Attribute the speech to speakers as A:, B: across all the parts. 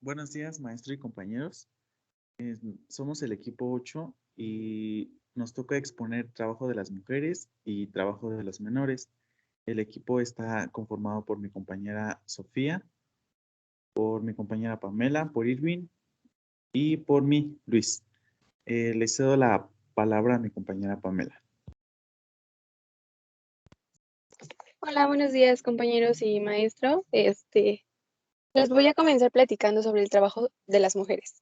A: Buenos días, maestro y compañeros. Somos el equipo 8 y nos toca exponer trabajo de las mujeres y trabajo de los menores. El equipo está conformado por mi compañera Sofía, por mi compañera Pamela, por Irving y por mí, Luis. Le cedo la palabra a mi compañera Pamela.
B: Hola, buenos días compañeros y maestro. Les voy a comenzar platicando sobre el trabajo de las mujeres.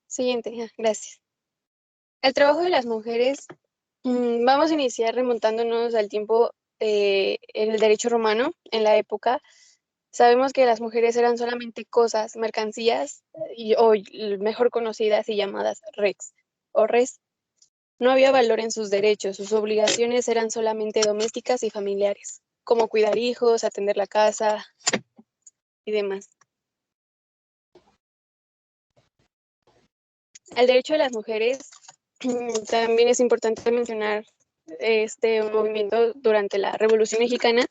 B: Siguiente, gracias. El trabajo de las mujeres, vamos a iniciar remontándonos al tiempo en el derecho romano, en la época. Sabemos que las mujeres eran solamente cosas, mercancías, o mejor conocidas y llamadas rex o res. No había valor en sus derechos, sus obligaciones eran solamente domésticas y familiares, como cuidar hijos, atender la casa y demás. El derecho de las mujeres, también es importante mencionar este movimiento durante la Revolución Mexicana,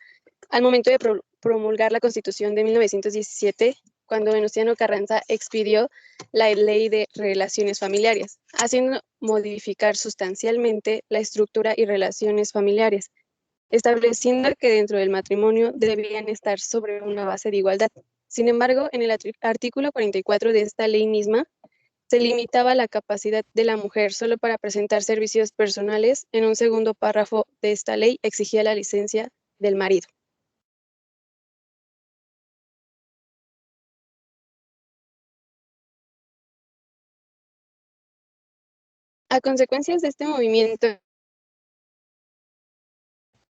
B: al momento de promulgar la Constitución de 1917, cuando Venustiano Carranza expidió la Ley de Relaciones Familiares, haciendo modificar sustancialmente la estructura y relaciones familiares, estableciendo que dentro del matrimonio debían estar sobre una base de igualdad. Sin embargo, en el artículo 44 de esta ley misma, se limitaba la capacidad de la mujer solo para presentar servicios personales. En un segundo párrafo de esta ley exigía la licencia del marido. A consecuencias de este movimiento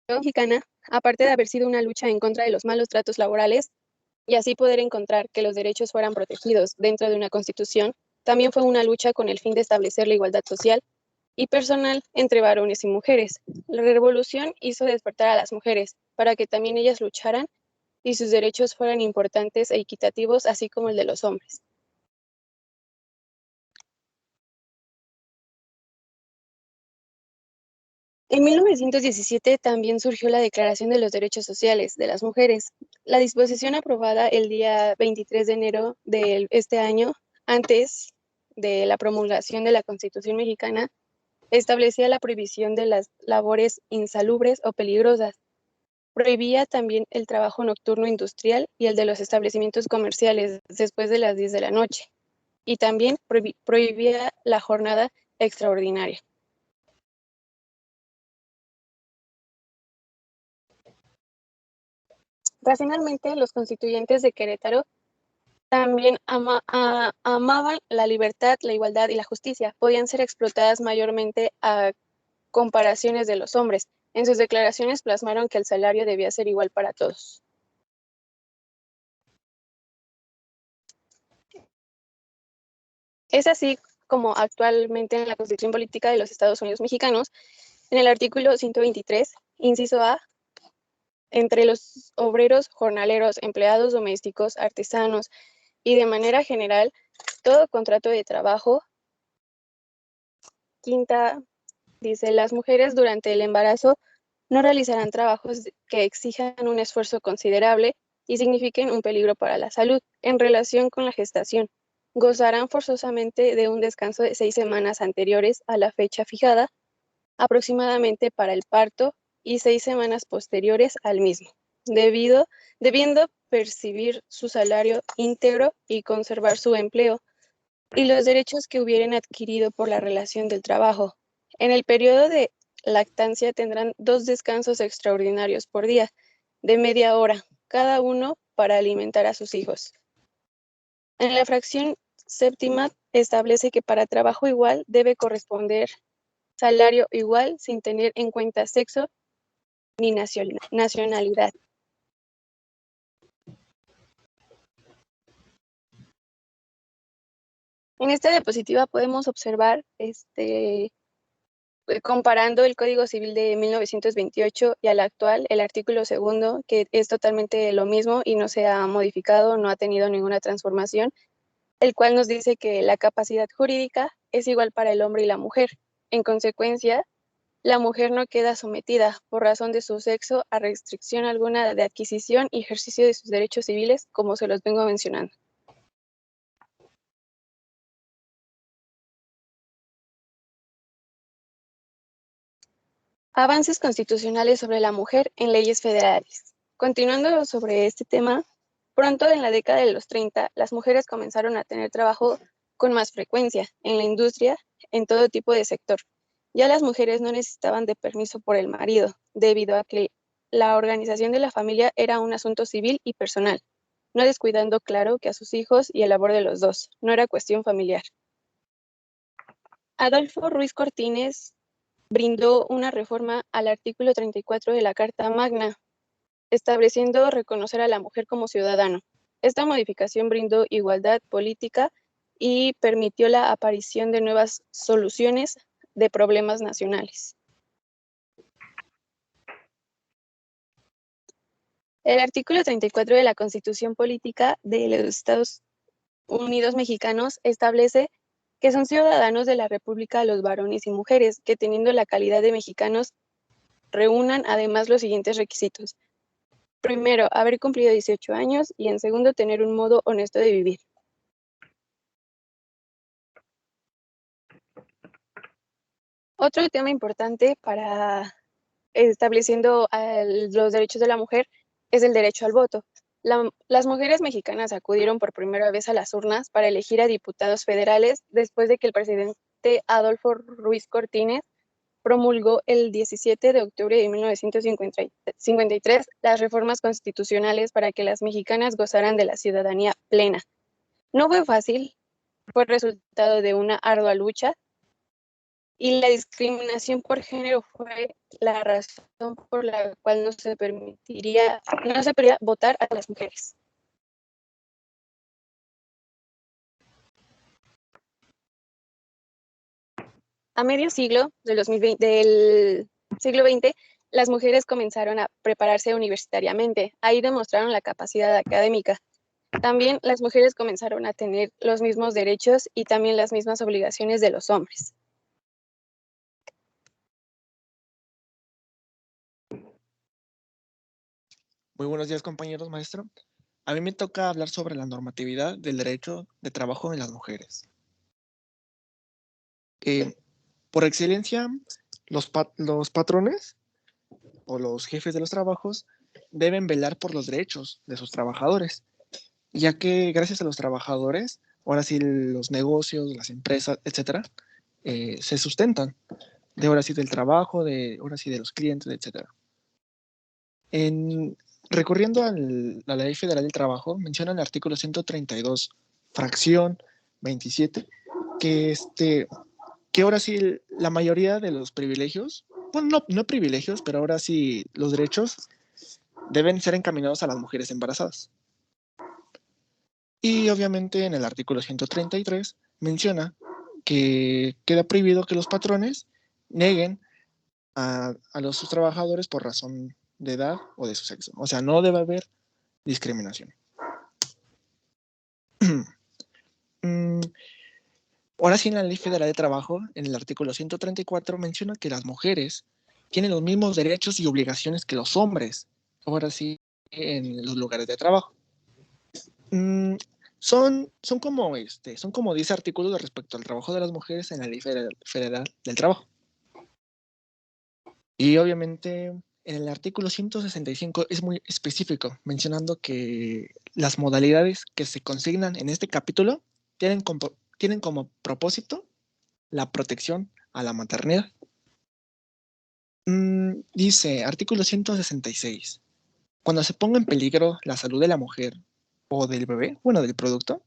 B: mexicana, aparte de haber sido una lucha en contra de los malos tratos laborales y así poder encontrar que los derechos fueran protegidos dentro de una constitución, también fue una lucha con el fin de establecer la igualdad social y personal entre varones y mujeres. La revolución hizo despertar a las mujeres para que también ellas lucharan y sus derechos fueran importantes e equitativos, así como el de los hombres. En 1917 también surgió la Declaración de los Derechos Sociales de las Mujeres. La disposición aprobada el día 23 de enero de este año, antes de la promulgación de la Constitución mexicana, establecía la prohibición de las labores insalubres o peligrosas. Prohibía también el trabajo nocturno industrial y el de los establecimientos comerciales después de las 10 de la noche. Y también prohibía la jornada extraordinaria. Racionalmente, los constituyentes de Querétaro también amaban la libertad, la igualdad y la justicia. Podían ser explotadas mayormente a comparaciones de los hombres. En sus declaraciones plasmaron que el salario debía ser igual para todos. Es así como actualmente en la Constitución Política de los Estados Unidos Mexicanos, en el artículo 123, inciso A, entre los obreros, jornaleros, empleados domésticos, artesanos y de manera general, todo contrato de trabajo. Quinta, dice, las mujeres durante el embarazo no realizarán trabajos que exijan un esfuerzo considerable y signifiquen un peligro para la salud. En relación con la gestación, gozarán forzosamente de un descanso de 6 semanas anteriores a la fecha fijada, aproximadamente para el parto, y 6 semanas posteriores al mismo, debiendo percibir su salario íntegro y conservar su empleo y los derechos que hubieren adquirido por la relación del trabajo. En el periodo de lactancia tendrán 2 descansos extraordinarios por día, de media hora, cada uno para alimentar a sus hijos. En la fracción séptima establece que para trabajo igual debe corresponder salario igual sin tener en cuenta sexo ni nacionalidad. En esta diapositiva podemos observar comparando el Código Civil de 1928 y al actual, el artículo 2, que es totalmente lo mismo y no se ha modificado, no ha tenido ninguna transformación, el cual nos dice que la capacidad jurídica es igual para el hombre y la mujer. En consecuencia, la mujer no queda sometida, por razón de su sexo, a restricción alguna de adquisición y ejercicio de sus derechos civiles, como se los vengo mencionando. Avances constitucionales sobre la mujer en leyes federales. Continuando sobre este tema, pronto en la década de los 30, las mujeres comenzaron a tener trabajo con más frecuencia en la industria, en todo tipo de sector. Ya las mujeres no necesitaban de permiso por el marido, debido a que la organización de la familia era un asunto civil y personal, no descuidando, claro, que a sus hijos y el labor de los dos, no era cuestión familiar. Adolfo Ruiz Cortines brindó una reforma al artículo 34 de la Carta Magna, estableciendo reconocer a la mujer como ciudadano. Esta modificación brindó igualdad política y permitió la aparición de nuevas soluciones de problemas nacionales. El artículo 34 de la Constitución Política de los Estados Unidos Mexicanos establece que son ciudadanos de la República los varones y mujeres que, teniendo la calidad de mexicanos, reúnan además los siguientes requisitos. Primero, haber cumplido 18 años y en segundo, tener un modo honesto de vivir. Otro tema importante para estableciendo los derechos de la mujer es el derecho al voto. Las mujeres mexicanas acudieron por primera vez a las urnas para elegir a diputados federales después de que el presidente Adolfo Ruiz Cortines promulgó el 17 de octubre de 1953 las reformas constitucionales para que las mexicanas gozaran de la ciudadanía plena. No fue fácil, fue resultado de una ardua lucha, y la discriminación por género fue la razón por la cual no se podía votar a las mujeres. A medio siglo del siglo XX, las mujeres comenzaron a prepararse universitariamente. Ahí demostraron la capacidad académica. También las mujeres comenzaron a tener los mismos derechos y también las mismas obligaciones de los hombres.
C: Muy buenos días, compañeros, maestro. A mí me toca hablar sobre la normatividad del derecho de trabajo en las mujeres. Por excelencia, los patrones o los jefes de los trabajos deben velar por los derechos de sus trabajadores, ya que gracias a los trabajadores, ahora sí los negocios, las empresas, etcétera, se sustentan de ahora sí del trabajo, de ahora sí de los clientes, etcétera. Recurriendo a la Ley Federal del Trabajo, menciona el artículo 132, fracción 27, que ahora sí la mayoría de los privilegios, bueno, no privilegios, pero ahora sí los derechos deben ser encaminados a las mujeres embarazadas. Y obviamente en el artículo 133 menciona que queda prohibido que los patrones neguen a sus trabajadores por razón de edad o de su sexo. O sea, no debe haber discriminación. Ahora sí, en la Ley Federal de Trabajo, en el artículo 134, menciona que las mujeres tienen los mismos derechos y obligaciones que los hombres, ahora sí, en los lugares de trabajo. Son como 10 artículos respecto al trabajo de las mujeres en la Ley Federal del Trabajo. Y obviamente en el artículo 165 es muy específico, mencionando que las modalidades que se consignan en este capítulo tienen como propósito la protección a la maternidad. Dice, artículo 166, cuando se ponga en peligro la salud de la mujer o del bebé, bueno, del producto,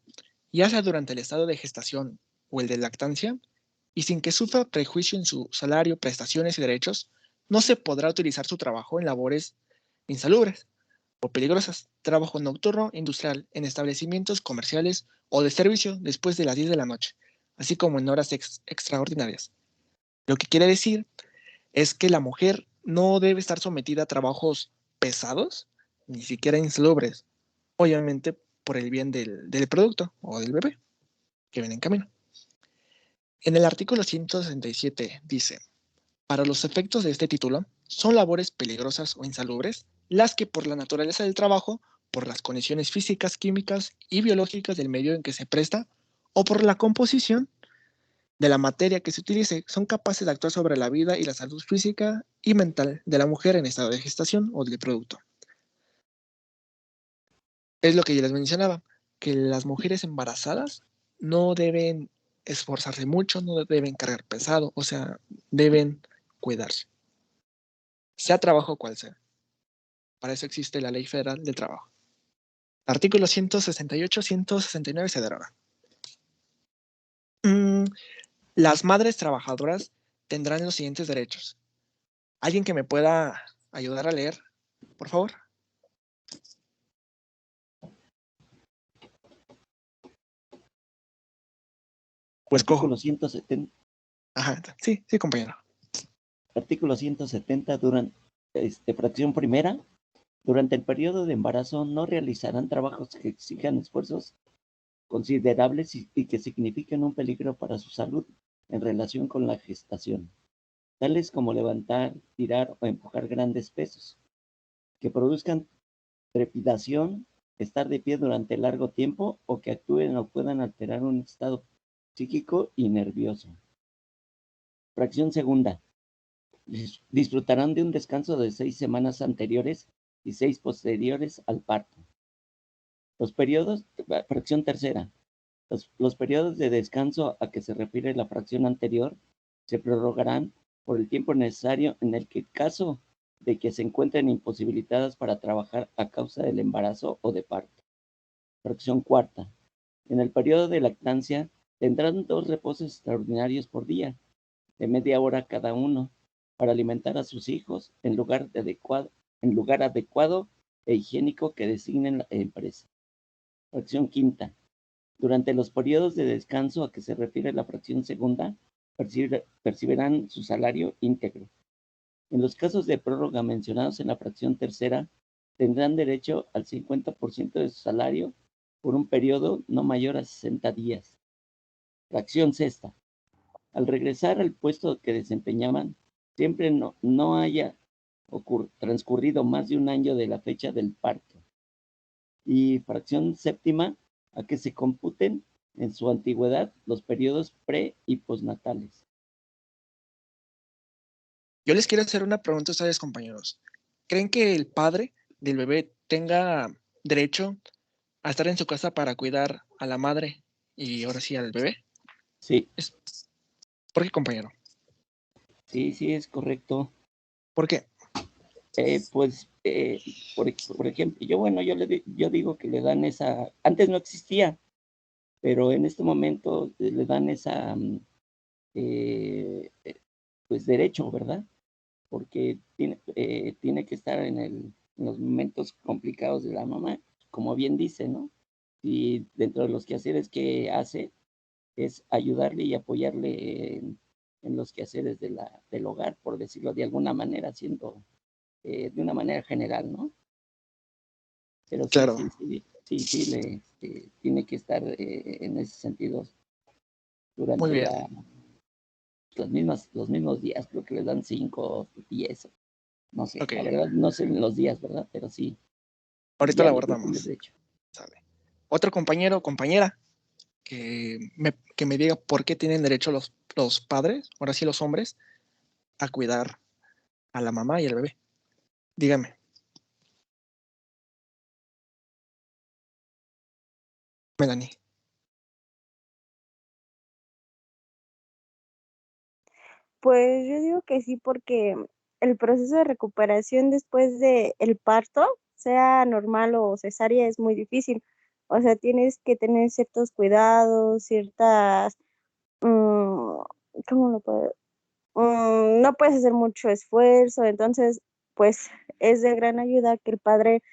C: ya sea durante el estado de gestación o el de lactancia, y sin que sufra prejuicio en su salario, prestaciones y derechos, no se podrá utilizar su trabajo en labores insalubres o peligrosas, trabajo nocturno, industrial, en establecimientos comerciales o de servicio después de las 10 de la noche, así como en horas extraordinarias. Lo que quiere decir es que la mujer no debe estar sometida a trabajos pesados, ni siquiera insalubres, obviamente por el bien del producto o del bebé que viene en camino. En el artículo 167 dice, Para los efectos de este título, son labores peligrosas o insalubres las que por la naturaleza del trabajo, por las condiciones físicas, químicas y biológicas del medio en que se presta o por la composición de la materia que se utilice, son capaces de actuar sobre la vida y la salud física y mental de la mujer en estado de gestación o del producto. Es lo que yo les mencionaba, que las mujeres embarazadas no deben esforzarse mucho, no deben cargar pesado, o sea, deben cuidarse, sea trabajo cual sea. Para eso existe la Ley Federal del Trabajo. Artículos 168, 169 se derogan. Las madres trabajadoras tendrán los siguientes derechos. ¿Alguien que me pueda ayudar a leer, por favor? Pues cojo.
D: Artículo 170.
C: Ajá, sí, sí, compañero.
D: Artículo 170, fracción primera. Durante el periodo de embarazo no realizarán trabajos que exijan esfuerzos considerables y que signifiquen un peligro para su salud en relación con la gestación, tales como levantar, tirar o empujar grandes pesos, que produzcan trepidación, estar de pie durante largo tiempo o que actúen o puedan alterar un estado psíquico y nervioso. Fracción segunda. Disfrutarán de un descanso de 6 semanas anteriores y 6 posteriores al parto. Fracción tercera. Los periodos de descanso a que se refiere la fracción anterior se prorrogarán por el tiempo necesario en el caso de que se encuentren imposibilitadas para trabajar a causa del embarazo o de parto. Fracción cuarta. En el periodo de lactancia tendrán 2 reposos extraordinarios por día, de media hora cada uno, para alimentar a sus hijos en lugar adecuado e higiénico que designe la empresa. Fracción quinta. Durante los periodos de descanso a que se refiere la fracción segunda, percibirán su salario íntegro. En los casos de prórroga mencionados en la fracción tercera, tendrán derecho al 50% de su salario por un periodo no mayor a 60 días. Fracción sexta. Al regresar al puesto que desempeñaban, siempre no haya transcurrido más de un año de la fecha del parto. Y fracción séptima, a que se computen en su antigüedad los periodos pre- y postnatales.
C: Yo les quiero hacer una pregunta a ustedes, compañeros. ¿Creen que el padre del bebé tenga derecho a estar en su casa para cuidar a la madre y ahora sí al bebé?
D: Sí.
C: ¿Por qué, compañero?
D: Sí, es correcto.
C: ¿Por qué?
D: Por ejemplo, yo digo que le dan esa, antes no existía, pero en este momento le dan esa, pues derecho, ¿verdad? Porque tiene que estar en los momentos complicados de la mamá, como bien dice, ¿no? Y dentro de los quehaceres que hace es ayudarle y apoyarle en los quehaceres del hogar, por decirlo de alguna manera, siendo de una manera general, ¿no? Pero sí,
C: Claro.
D: tiene que estar en ese sentido
C: Muy
D: durante
C: bien.
D: los mismos días, creo que les dan 5, 10, no sé,
C: Ok.
D: la verdad no sé los días, ¿verdad? Pero sí.
C: Ahorita
D: Ya
C: la
D: lo que
C: abordamos.
D: de hecho.
C: Sale. Otro compañero o compañera que me diga por qué tienen derecho los padres, ahora sí los hombres, a cuidar a la mamá y al bebé. Dígame. Melanie.
B: Pues yo digo que sí, porque el proceso de recuperación después de el parto, sea normal o cesárea, es muy difícil. O sea, tienes que tener ciertos cuidados, ciertas, ¿cómo lo puedo? No puedes hacer mucho esfuerzo, entonces, pues es de gran ayuda que el padre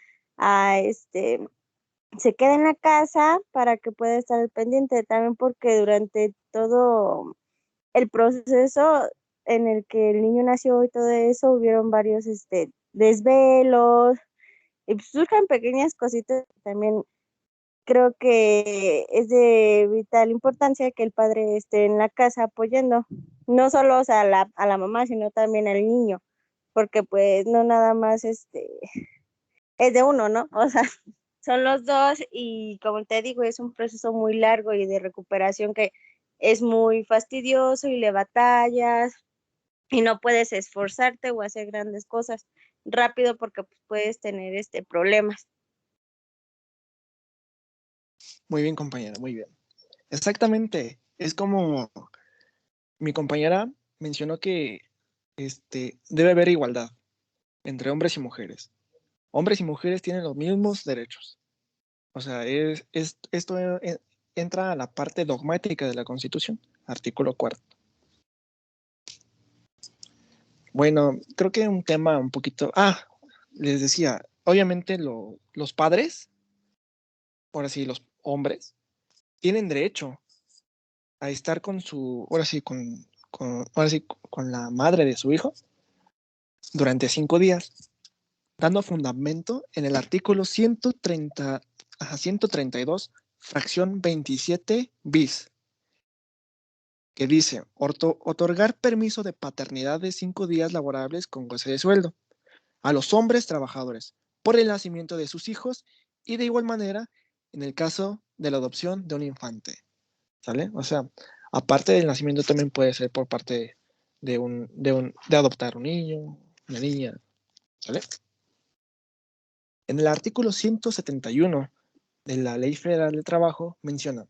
B: se quede en la casa para que pueda estar al pendiente, también porque durante todo el proceso en el que el niño nació y todo eso, hubieron varios desvelos, y pues surjan pequeñas cositas. También creo que es de vital importancia que el padre esté en la casa apoyando.
E: no solo, o sea, a la mamá, sino también al niño, porque pues no nada más es de uno, ¿no? O sea, son los dos y como te digo, es un proceso muy largo y de recuperación que es muy fastidioso y le batallas y no puedes esforzarte o hacer grandes cosas rápido porque pues, puedes tener problemas.
C: Muy bien, compañera, muy bien. Exactamente. Es como mi compañera mencionó que debe haber igualdad entre hombres y mujeres. Hombres y mujeres tienen los mismos derechos. O sea, esto entra a la parte dogmática de la Constitución, artículo 4. Bueno, creo que un tema un poquito... les decía, obviamente los padres, ahora sí, los hombres, tienen derecho a estar con su, ahora sí, con la madre de su hijo durante 5 días, dando fundamento en el artículo 132, fracción 27 bis, que dice, otorgar permiso de paternidad de 5 días laborables con goce de sueldo a los hombres trabajadores por el nacimiento de sus hijos y de igual manera en el caso de la adopción de un infante. ¿Sale? O sea, aparte del nacimiento también puede ser por parte de adoptar un niño, una niña. ¿Sale? En el artículo 171 de la Ley Federal del Trabajo menciona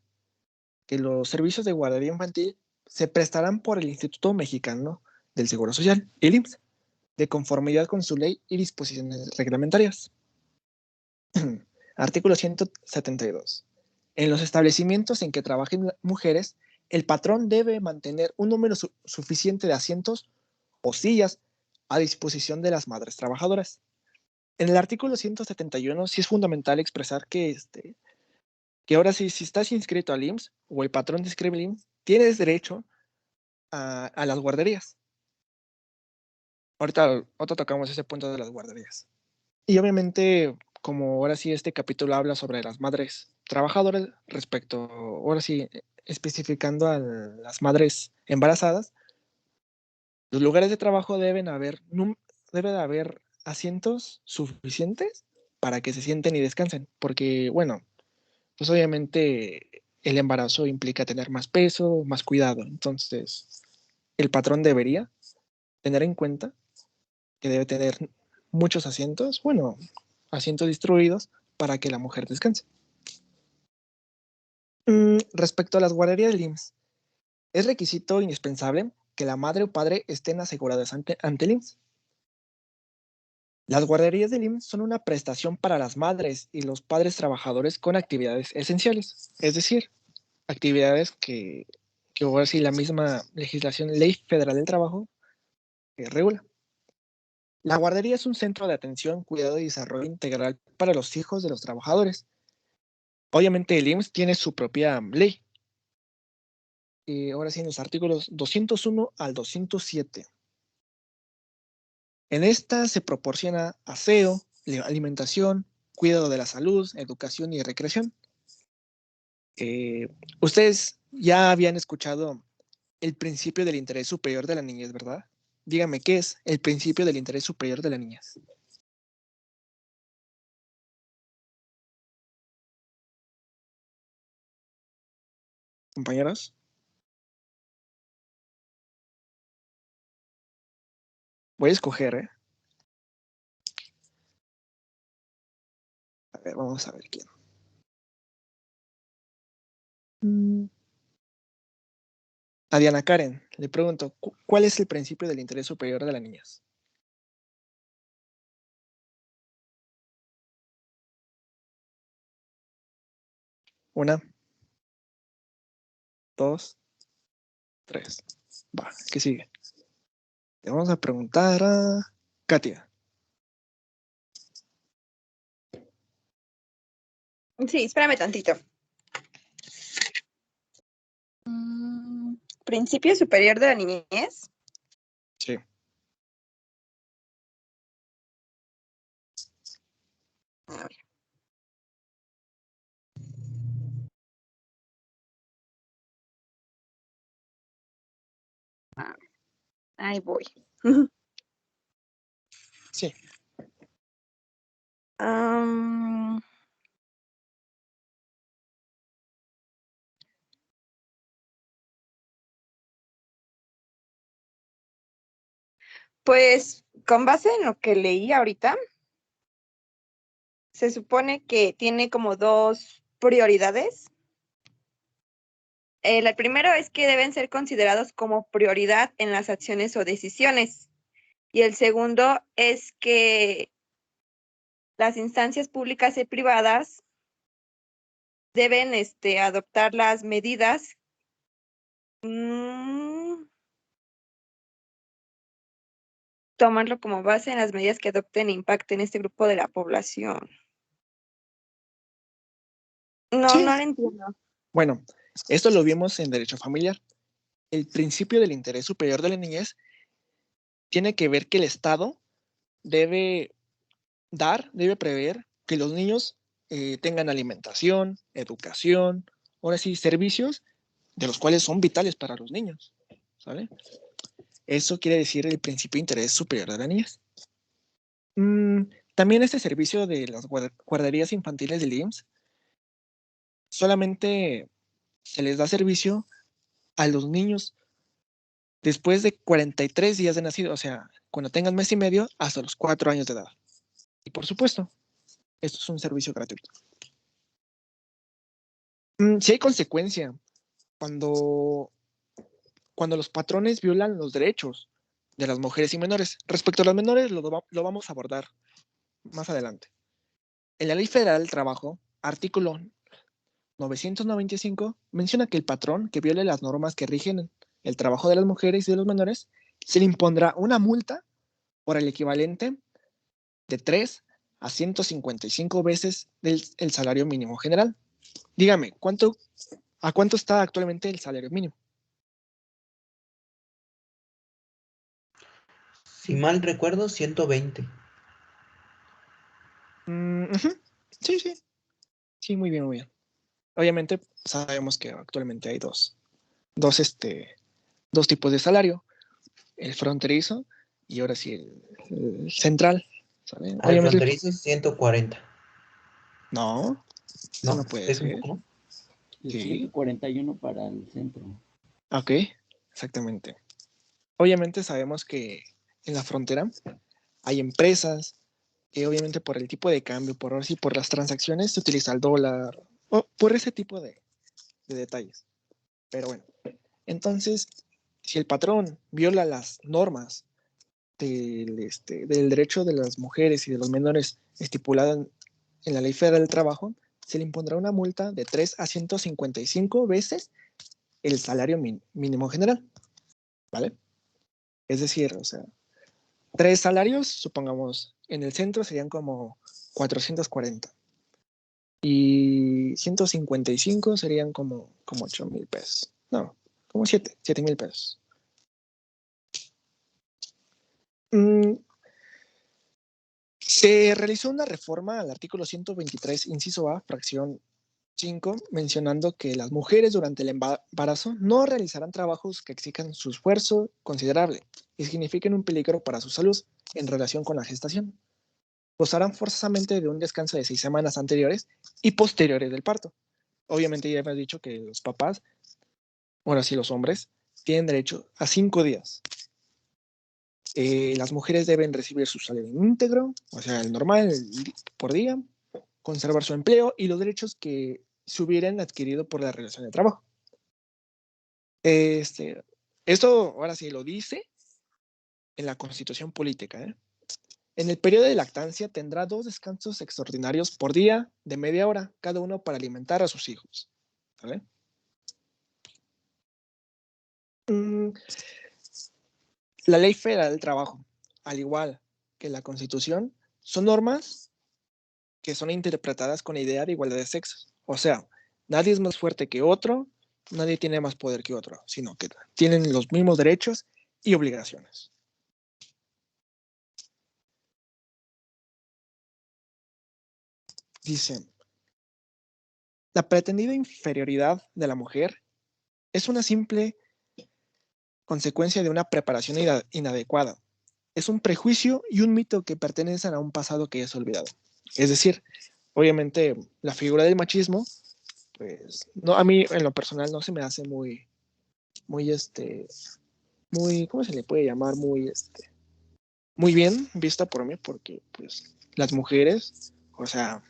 C: que los servicios de guardería infantil se prestarán por el Instituto Mexicano del Seguro Social, el IMSS, de conformidad con su ley y disposiciones reglamentarias. Artículo 172. En los establecimientos en que trabajen mujeres, el patrón debe mantener un número suficiente de asientos o sillas a disposición de las madres trabajadoras. En el artículo 171 sí es fundamental expresar que ahora sí, si estás inscrito al IMSS o el patrón te inscribe al IMSS, tienes derecho a las guarderías. Ahorita tocamos ese punto de las guarderías. Y obviamente, como ahora sí este capítulo habla sobre las madres trabajadoras respecto, ahora sí, especificando a las madres embarazadas, los lugares de trabajo debe de haber asientos suficientes para que se sienten y descansen, porque bueno, pues obviamente el embarazo implica tener más peso, más cuidado, entonces el patrón debería tener en cuenta que debe tener muchos asientos, bueno, asientos distribuidos para que la mujer descanse. Respecto a las guarderías del IMSS, es requisito indispensable que la madre o padre estén asegurados ante el IMSS. Las guarderías del IMSS son una prestación para las madres y los padres trabajadores con actividades esenciales, es decir, actividades que ahora sí la misma legislación, Ley Federal del Trabajo, regula. La guardería es un centro de atención, cuidado y desarrollo integral para los hijos de los trabajadores. Obviamente el IMSS tiene su propia ley. Ahora sí, en los artículos 201 al 207. En esta se proporciona aseo, alimentación, cuidado de la salud, educación y recreación. Ustedes ya habían escuchado el principio del interés superior de la niñez, ¿verdad? Dígame, ¿qué es el principio del interés superior de la niñez? Compañeros, voy a escoger, ¿eh? A ver, vamos a ver quién. A Diana Karen, le pregunto, ¿cuál es el principio del interés superior de la niñez? Una, dos, tres. Va, ¿qué sigue? Le vamos a preguntar a Katia.
F: Sí, espérame tantito. Principio superior de la niñez.
C: Sí.
F: A ver. Ahí voy.
C: Sí.
F: Am, pues con base en lo que leí ahorita, se supone que tiene como dos prioridades. El primero es que deben ser considerados como prioridad en las acciones o decisiones. Y el segundo es que las instancias públicas y privadas deben adoptar las medidas tomarlo como base en las medidas que adopten e impacten este grupo de la población. No,
C: Sí.
F: no lo entiendo.
C: Bueno, esto lo vimos en derecho familiar. El principio del interés superior de la niñez tiene que ver que el Estado debe prever que los niños tengan alimentación, educación, ahora sí, servicios de los cuales son vitales para los niños, ¿sale? Eso quiere decir el principio de interés superior de la niñez. También este servicio de las guarderías infantiles del IMSS solamente se les da servicio a los niños después de 43 días de nacido, o sea, cuando tengan mes y medio hasta los 4 años de edad. Y por supuesto, esto es un servicio gratuito. Si hay consecuencia cuando los patrones violan los derechos de las mujeres y menores. Respecto a las menores, lo vamos a abordar más adelante. En la Ley Federal del Trabajo, artículo 995, menciona que el patrón que viole las normas que rigen el trabajo de las mujeres y de los menores, se le impondrá una multa por el equivalente de 3 a 155 veces el salario mínimo general. Dígame, ¿a cuánto está actualmente el salario mínimo?
G: Si mal recuerdo, 120.
C: Sí, sí. Sí, muy bien, muy bien. Obviamente sabemos que actualmente hay dos tipos de salario, el fronterizo y ahora sí el central. ¿Sabe?
G: Al
C: Obviamente
G: fronterizo 140.
C: no, eso no
G: ¿No?
C: puede
G: ¿Es un
C: ser.
G: poco más?
D: Y
C: Sí,
D: 141 para el centro.
C: ok, exactamente. Obviamente sabemos que en la frontera hay empresas que obviamente por el tipo de cambio, ahora sí, por las transacciones se utiliza el dólar, o por ese tipo de detalles. Pero bueno, entonces, si el patrón viola las normas del derecho de las mujeres y de los menores estipulado en la Ley Federal del Trabajo, se le impondrá una multa de 3 a 155 veces el salario mínimo general, ¿vale? Es decir, o sea, 3 salarios, supongamos, en el centro serían como 440 y 155 serían como 8,000 pesos. No, como 7,000 pesos. Se realizó una reforma al artículo 123, inciso A, fracción 5, mencionando que las mujeres durante el embarazo no realizarán trabajos que exijan su esfuerzo considerable y signifiquen un peligro para su salud en relación con la gestación. Gozarán forzosamente de un descanso de 6 semanas anteriores y posteriores del parto. Obviamente ya hemos dicho que los papás, bueno, sí los hombres, tienen derecho a 5 días. Las mujeres deben recibir su salario íntegro, o sea, el normal por día, conservar su empleo y los derechos que se hubieran adquirido por la relación de trabajo. Esto ahora sí lo dice en la Constitución Política. En el periodo de lactancia tendrá 2 descansos extraordinarios por día de media hora, cada uno para alimentar a sus hijos. ¿Vale? La Ley Federal del Trabajo, al igual que la Constitución, son normas que son interpretadas con la idea de igualdad de sexos. O sea, nadie es más fuerte que otro, nadie tiene más poder que otro, sino que tienen los mismos derechos y obligaciones. Dice, la pretendida inferioridad de la mujer es una simple consecuencia de una preparación inadecuada. Es un prejuicio y un mito que pertenecen a un pasado que ya es olvidado. Es decir, obviamente la figura del machismo, pues no, a mí en lo personal no se me hace muy, ¿cómo se le puede llamar? Muy bien vista por mí, porque pues las mujeres, o sea,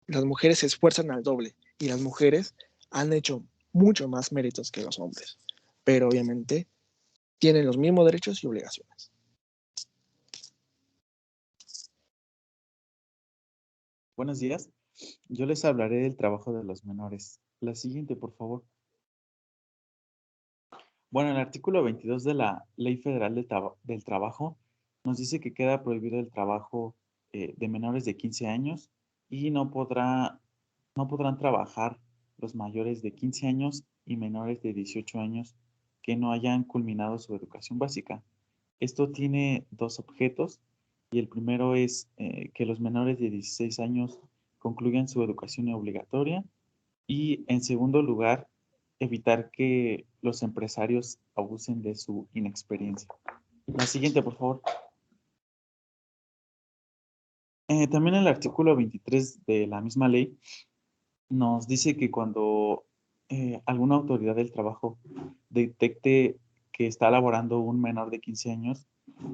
C: las mujeres se esfuerzan al doble y las mujeres han hecho mucho más méritos que los hombres, pero obviamente tienen los mismos derechos y obligaciones.
A: Buenos días. Yo les hablaré del trabajo de los menores. La siguiente, por favor. Bueno, el artículo 22 de la Ley Federal del Trabajo nos dice que queda prohibido el trabajo de menores de 15 años y no podrán trabajar los mayores de 15 años y menores de 18 años que no hayan culminado su educación básica. Esto tiene dos objetos y el primero es que los menores de 16 años concluyan su educación obligatoria y en segundo lugar, evitar que los empresarios abusen de su inexperiencia. La siguiente, por favor. También el artículo 23 de la misma ley nos dice que cuando alguna autoridad del trabajo detecte que está laborando un menor de 15 años,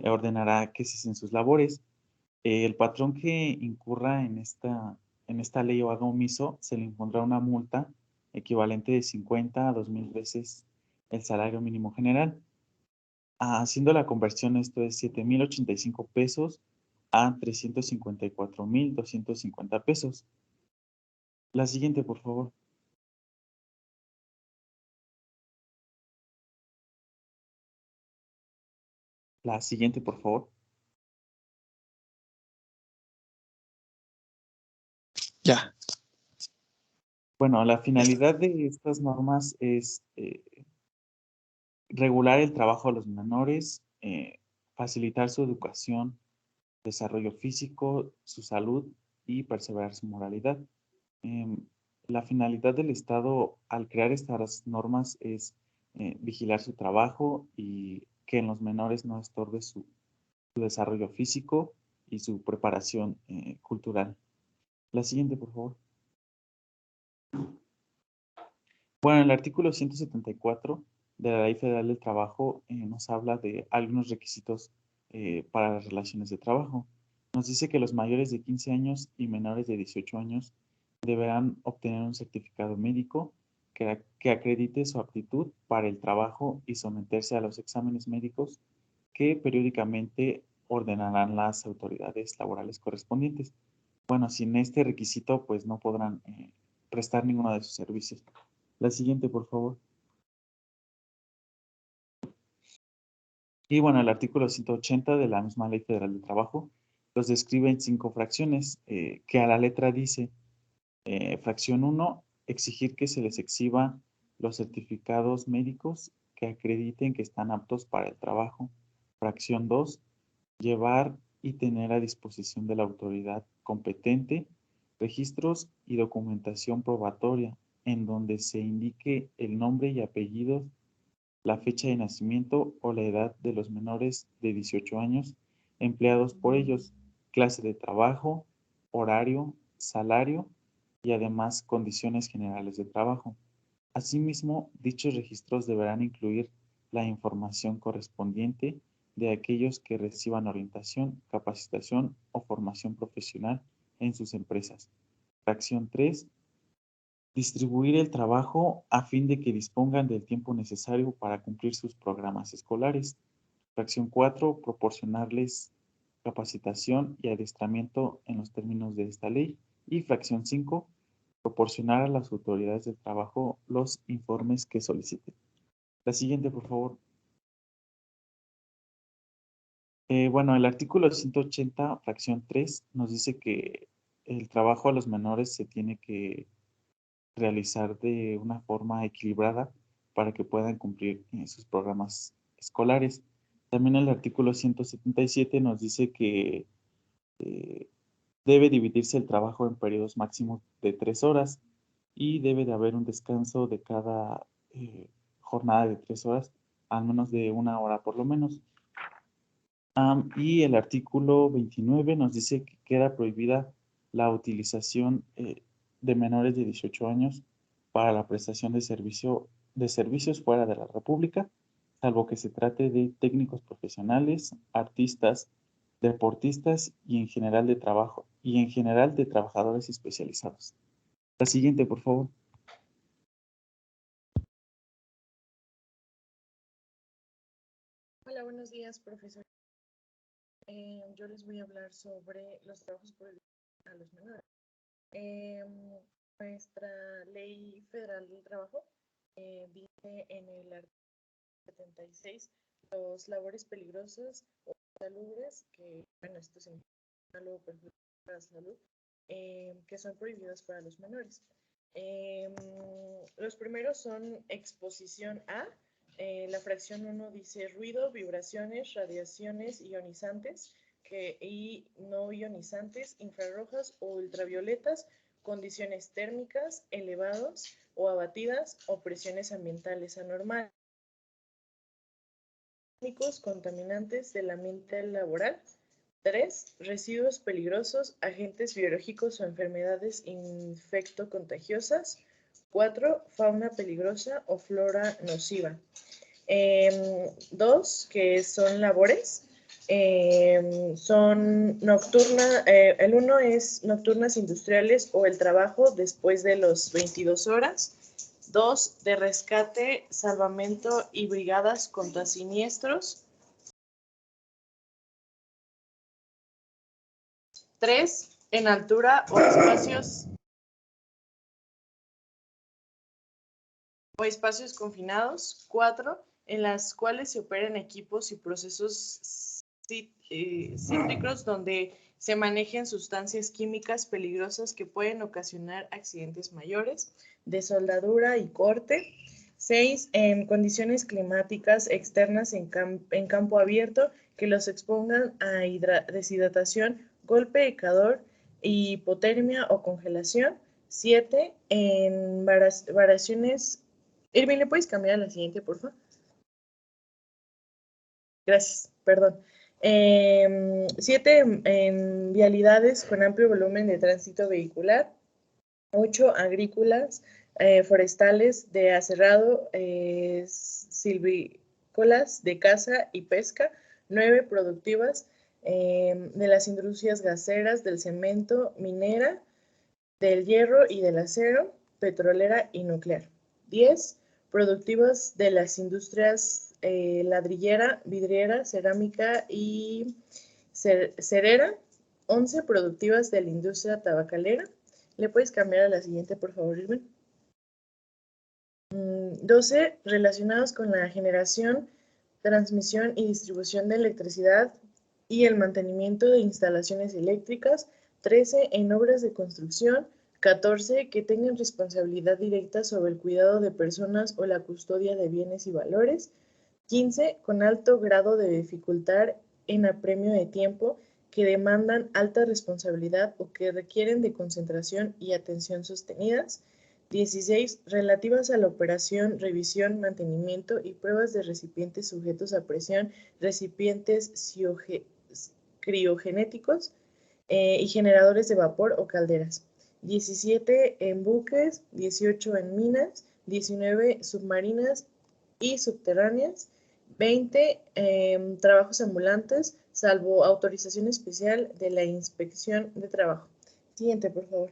A: ordenará que cesen sus labores. El patrón que incurra en esta ley o haga omiso, se le impondrá una multa equivalente de 50 a 2,000 veces el salario mínimo general. Haciendo la conversión, esto es 7,085 pesos a 354,250 pesos. La siguiente, por favor. La siguiente, por favor.
C: Ya.
A: Bueno, la finalidad de estas normas es regular el trabajo de los menores, facilitar su educación, desarrollo físico, su salud y preservar su moralidad. Em, la finalidad del Estado al crear estas normas es vigilar su trabajo y que en los menores no estorbe su desarrollo físico y su preparación cultural. La siguiente, por favor. Bueno, el artículo 174 de la Ley Federal del Trabajo nos habla de algunos requisitos para las relaciones de trabajo. Nos dice que los mayores de 15 años y menores de 18 años deberán obtener un certificado médico que acredite su aptitud para el trabajo y someterse a los exámenes médicos que periódicamente ordenarán las autoridades laborales correspondientes. Bueno, sin este requisito, pues no podrán prestar ninguno de sus servicios. La siguiente, por favor. Y bueno, el artículo 180 de la misma Ley Federal del Trabajo los describe en 5 fracciones, que a la letra dice, fracción 1, exigir que se les exhiba los certificados médicos que acrediten que están aptos para el trabajo. Fracción 2, llevar y tener a disposición de la autoridad competente registros y documentación probatoria en donde se indique el nombre y apellidos, la fecha de nacimiento o la edad de los menores de 18 años empleados por ellos, clase de trabajo, horario, salario y además condiciones generales de trabajo. Asimismo, dichos registros deberán incluir la información correspondiente de aquellos que reciban orientación, capacitación o formación profesional en sus empresas. Fracción 3. Distribuir el trabajo a fin de que dispongan del tiempo necesario para cumplir sus programas escolares. Fracción 4. Proporcionarles capacitación y adiestramiento en los términos de esta ley. Y fracción 5. Proporcionar a las autoridades de trabajo los informes que soliciten. La siguiente, por favor. Bueno, el artículo 180, fracción 3, nos dice que el trabajo a los menores se tiene que realizar de una forma equilibrada para que puedan cumplir sus programas escolares. También el artículo 177 nos dice que debe dividirse el trabajo en periodos máximos de 3 horas y debe de haber un descanso de cada jornada de 3 horas al menos de 1 hora por lo menos. Y el artículo 29 nos dice que queda prohibida la utilización de menores de 18 años para la prestación de servicios fuera de la República, salvo que se trate de técnicos profesionales, artistas, deportistas y en general de trabajadores especializados. La siguiente, por favor.
H: Hola, buenos días, profesor. Yo les voy a hablar sobre los trabajos prohibidos a los menores. Nuestra Ley Federal del Trabajo dice en el artículo 76 los labores peligrosas o salubres, que, bueno, esto significa algo perjudicial para la salud, que son prohibidas para los menores. Los primeros son exposición a. La fracción 1 dice ruido, vibraciones, radiaciones ionizantes y no ionizantes, infrarrojas o ultravioletas, condiciones térmicas elevadas o abatidas o presiones ambientales anormales, contaminantes del ambiente laboral. 3. Residuos peligrosos, agentes biológicos o enfermedades infectocontagiosas. 4. Fauna peligrosa o flora nociva. 2, que son labores, son nocturnas. El 1 es nocturnas industriales o el trabajo después de las 22 horas. 2, de rescate, salvamento y brigadas contra siniestros. 3, en altura o espacios confinados. 4, en las cuales se operan equipos y procesos cítricos donde se manejan sustancias químicas peligrosas que pueden ocasionar accidentes mayores de soldadura y corte. 6, en condiciones climáticas externas en campo abierto que los expongan a deshidratación, golpe de calor, hipotermia o congelación. 7, en variaciones. Irving, ¿le puedes cambiar a la siguiente, por favor? Gracias, perdón. 7, en vialidades con amplio volumen de tránsito vehicular. 8, agrícolas, forestales, de aserrado, silvícolas, de caza y pesca. 9, productivas, de las industrias gaseras, del cemento, minera, del hierro y del acero, petrolera y nuclear. 10, productivas de las industrias ladrillera, vidriera, cerámica y cerera. 11, productivas de la industria tabacalera. ¿Le puedes cambiar a la siguiente, por favor, Irving? 12, relacionados con la generación, transmisión y distribución de electricidad y el mantenimiento de instalaciones eléctricas. 13, en obras de construcción. 14, que tengan responsabilidad directa sobre el cuidado de personas o la custodia de bienes y valores. 15, con alto grado de dificultad en apremio de tiempo, que demandan alta responsabilidad o que requieren de concentración y atención sostenidas. 16, relativas a la operación, revisión, mantenimiento y pruebas de recipientes sujetos a presión, recipientes criogenéticos y generadores de vapor o calderas. 17, en buques. 18, en minas. 19, submarinas y subterráneas. 20, trabajos ambulantes, salvo autorización especial de la Inspección de Trabajo. Siguiente, por favor.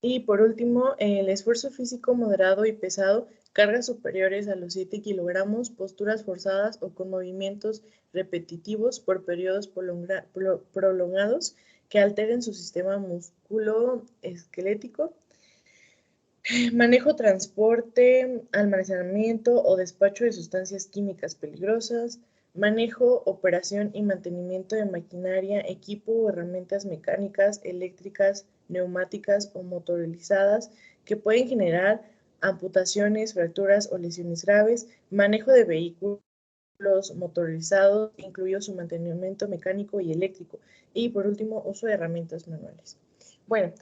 H: Y por último, el esfuerzo físico moderado y pesado, cargas superiores a los 7 kilogramos, posturas forzadas o con movimientos repetitivos por periodos prolongados que alteren su sistema musculoesquelético. Manejo, transporte, almacenamiento o despacho de sustancias químicas peligrosas. Manejo, operación y mantenimiento de maquinaria, equipo o herramientas mecánicas, eléctricas, neumáticas o motorizadas que pueden generar amputaciones, fracturas o lesiones graves. Manejo de vehículos motorizados, incluido su mantenimiento mecánico y eléctrico. Y por último, uso de herramientas manuales. Bueno,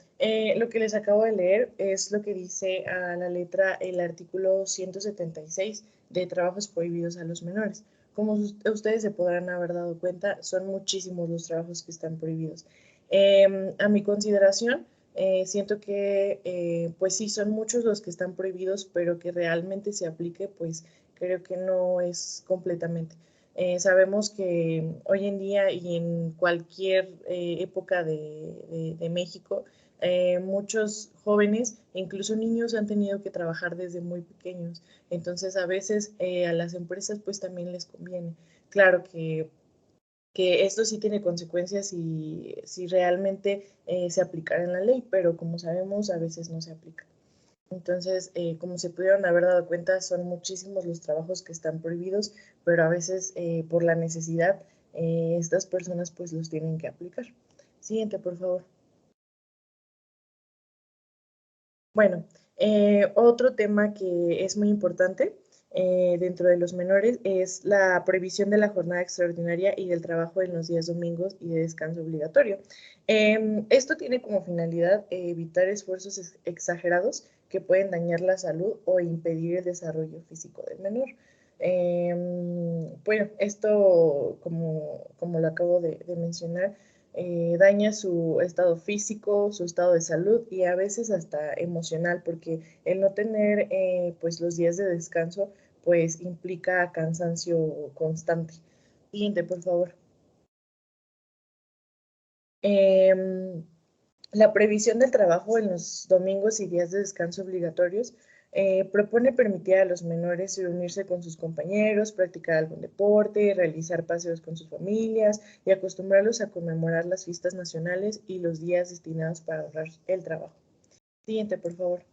H: lo que les acabo de leer es lo que dice a la letra el artículo 176 de trabajos prohibidos a los menores. Como ustedes se podrán haber dado cuenta, son muchísimos los trabajos que están prohibidos. A mi consideración, siento que pues sí, son muchos los que están prohibidos, pero que realmente se aplique, pues creo que no es completamente. Sabemos que hoy en día y en cualquier época de México, muchos jóvenes, incluso niños, han tenido que trabajar desde muy pequeños. Entonces, a veces a las empresas pues también les conviene. Claro que esto sí tiene consecuencias si realmente se aplicara en la ley, pero como sabemos, a veces no se aplica. Entonces, como se pudieron haber dado cuenta, son muchísimos los trabajos que están prohibidos, pero a veces por la necesidad, estas personas pues los tienen que aplicar. Siguiente, por favor. Bueno, otro tema que es muy importante dentro de los menores es la prohibición de la jornada extraordinaria y del trabajo en los días domingos y de descanso obligatorio. Esto tiene como finalidad evitar esfuerzos exagerados que pueden dañar la salud o impedir el desarrollo físico del menor. Bueno, esto, como lo acabo de mencionar, daña su estado físico, su estado de salud y a veces hasta emocional, porque el no tener pues los días de descanso pues implica cansancio constante. Siguiente, por favor. La previsión del trabajo en los domingos y días de descanso obligatorios propone permitir a los menores reunirse con sus compañeros, practicar algún deporte, realizar paseos con sus familias y acostumbrarlos a conmemorar las fiestas nacionales y los días destinados para ahorrar el trabajo. Siguiente, por favor.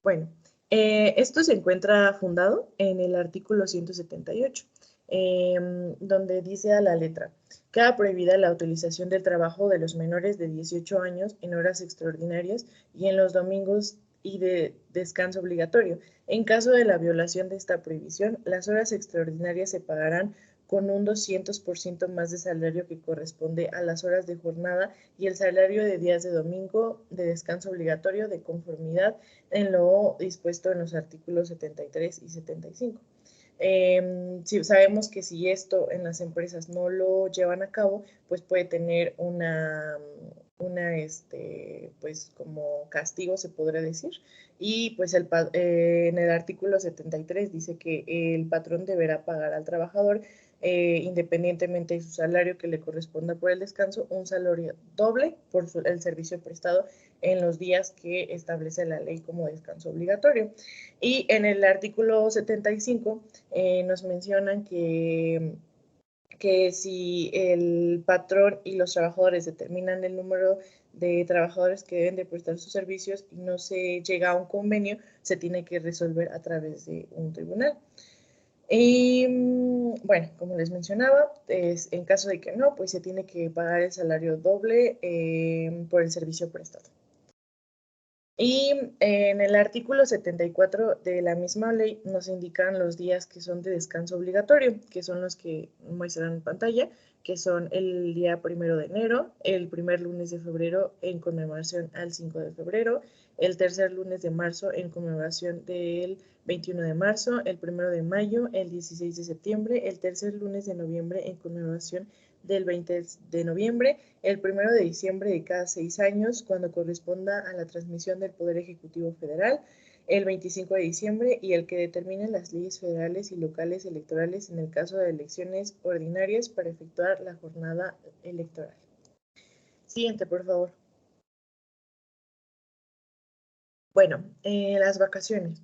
H: Bueno, esto se encuentra fundado en el artículo 178, donde dice a la letra, queda prohibida la utilización del trabajo de los menores de 18 años en horas extraordinarias y en los domingos y de descanso obligatorio. En caso de la violación de esta prohibición, las horas extraordinarias se pagarán con un 200% más de salario que corresponde a las horas de jornada y el salario de días de domingo de descanso obligatorio de conformidad en lo dispuesto en los artículos 73 y 75. Si sabemos que si esto en las empresas no lo llevan a cabo, pues puede tener pues como castigo, se podría decir. Y pues en el artículo 73 dice que el patrón deberá pagar al trabajador, independientemente de su salario que le corresponda por el descanso, un salario doble por el servicio prestado en los días que establece la ley como descanso obligatorio. Y en el artículo 75 nos mencionan que si el patrón y los trabajadores determinan el número de trabajadores que deben de prestar sus servicios y no se llega a un convenio, se tiene que resolver a través de un tribunal. Y bueno, como les mencionaba, en caso de que no, pues se tiene que pagar el salario doble por el servicio prestado. Y en el artículo 74 de la misma ley nos indican los días que son de descanso obligatorio, que son los que muestran en pantalla, que son el día 1 de enero, el primer lunes de febrero en conmemoración al 5 de febrero, el tercer lunes de marzo en conmemoración del 21 de marzo, el 1 de mayo, el 16 de septiembre, el tercer lunes de noviembre en conmemoración del 20 de noviembre, el 1 de diciembre de cada 6 años, cuando corresponda a la transmisión del Poder Ejecutivo Federal, el 25 de diciembre y el que determine las leyes federales y locales electorales en el caso de elecciones ordinarias para efectuar la jornada electoral. Siguiente, por favor. Bueno, las vacaciones.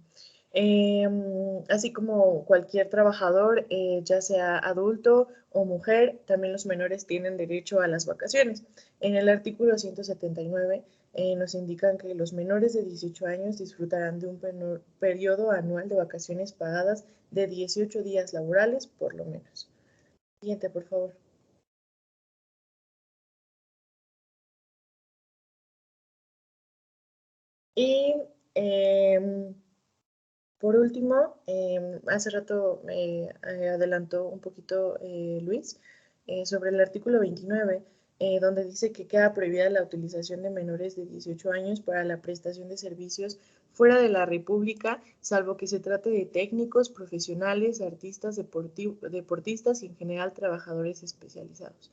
H: Así como cualquier trabajador, ya sea adulto o mujer, también los menores tienen derecho a las vacaciones. En el artículo 179 nos indican que los menores de 18 años disfrutarán de un periodo anual de vacaciones pagadas de 18 días laborales, por lo menos. Siguiente, por favor. Y por último, hace rato me adelantó un poquito Luis sobre el artículo 29, donde dice que queda prohibida la utilización de menores de 18 años para la prestación de servicios fuera de la República, salvo que se trate de técnicos, profesionales, artistas, deportistas y en general trabajadores especializados.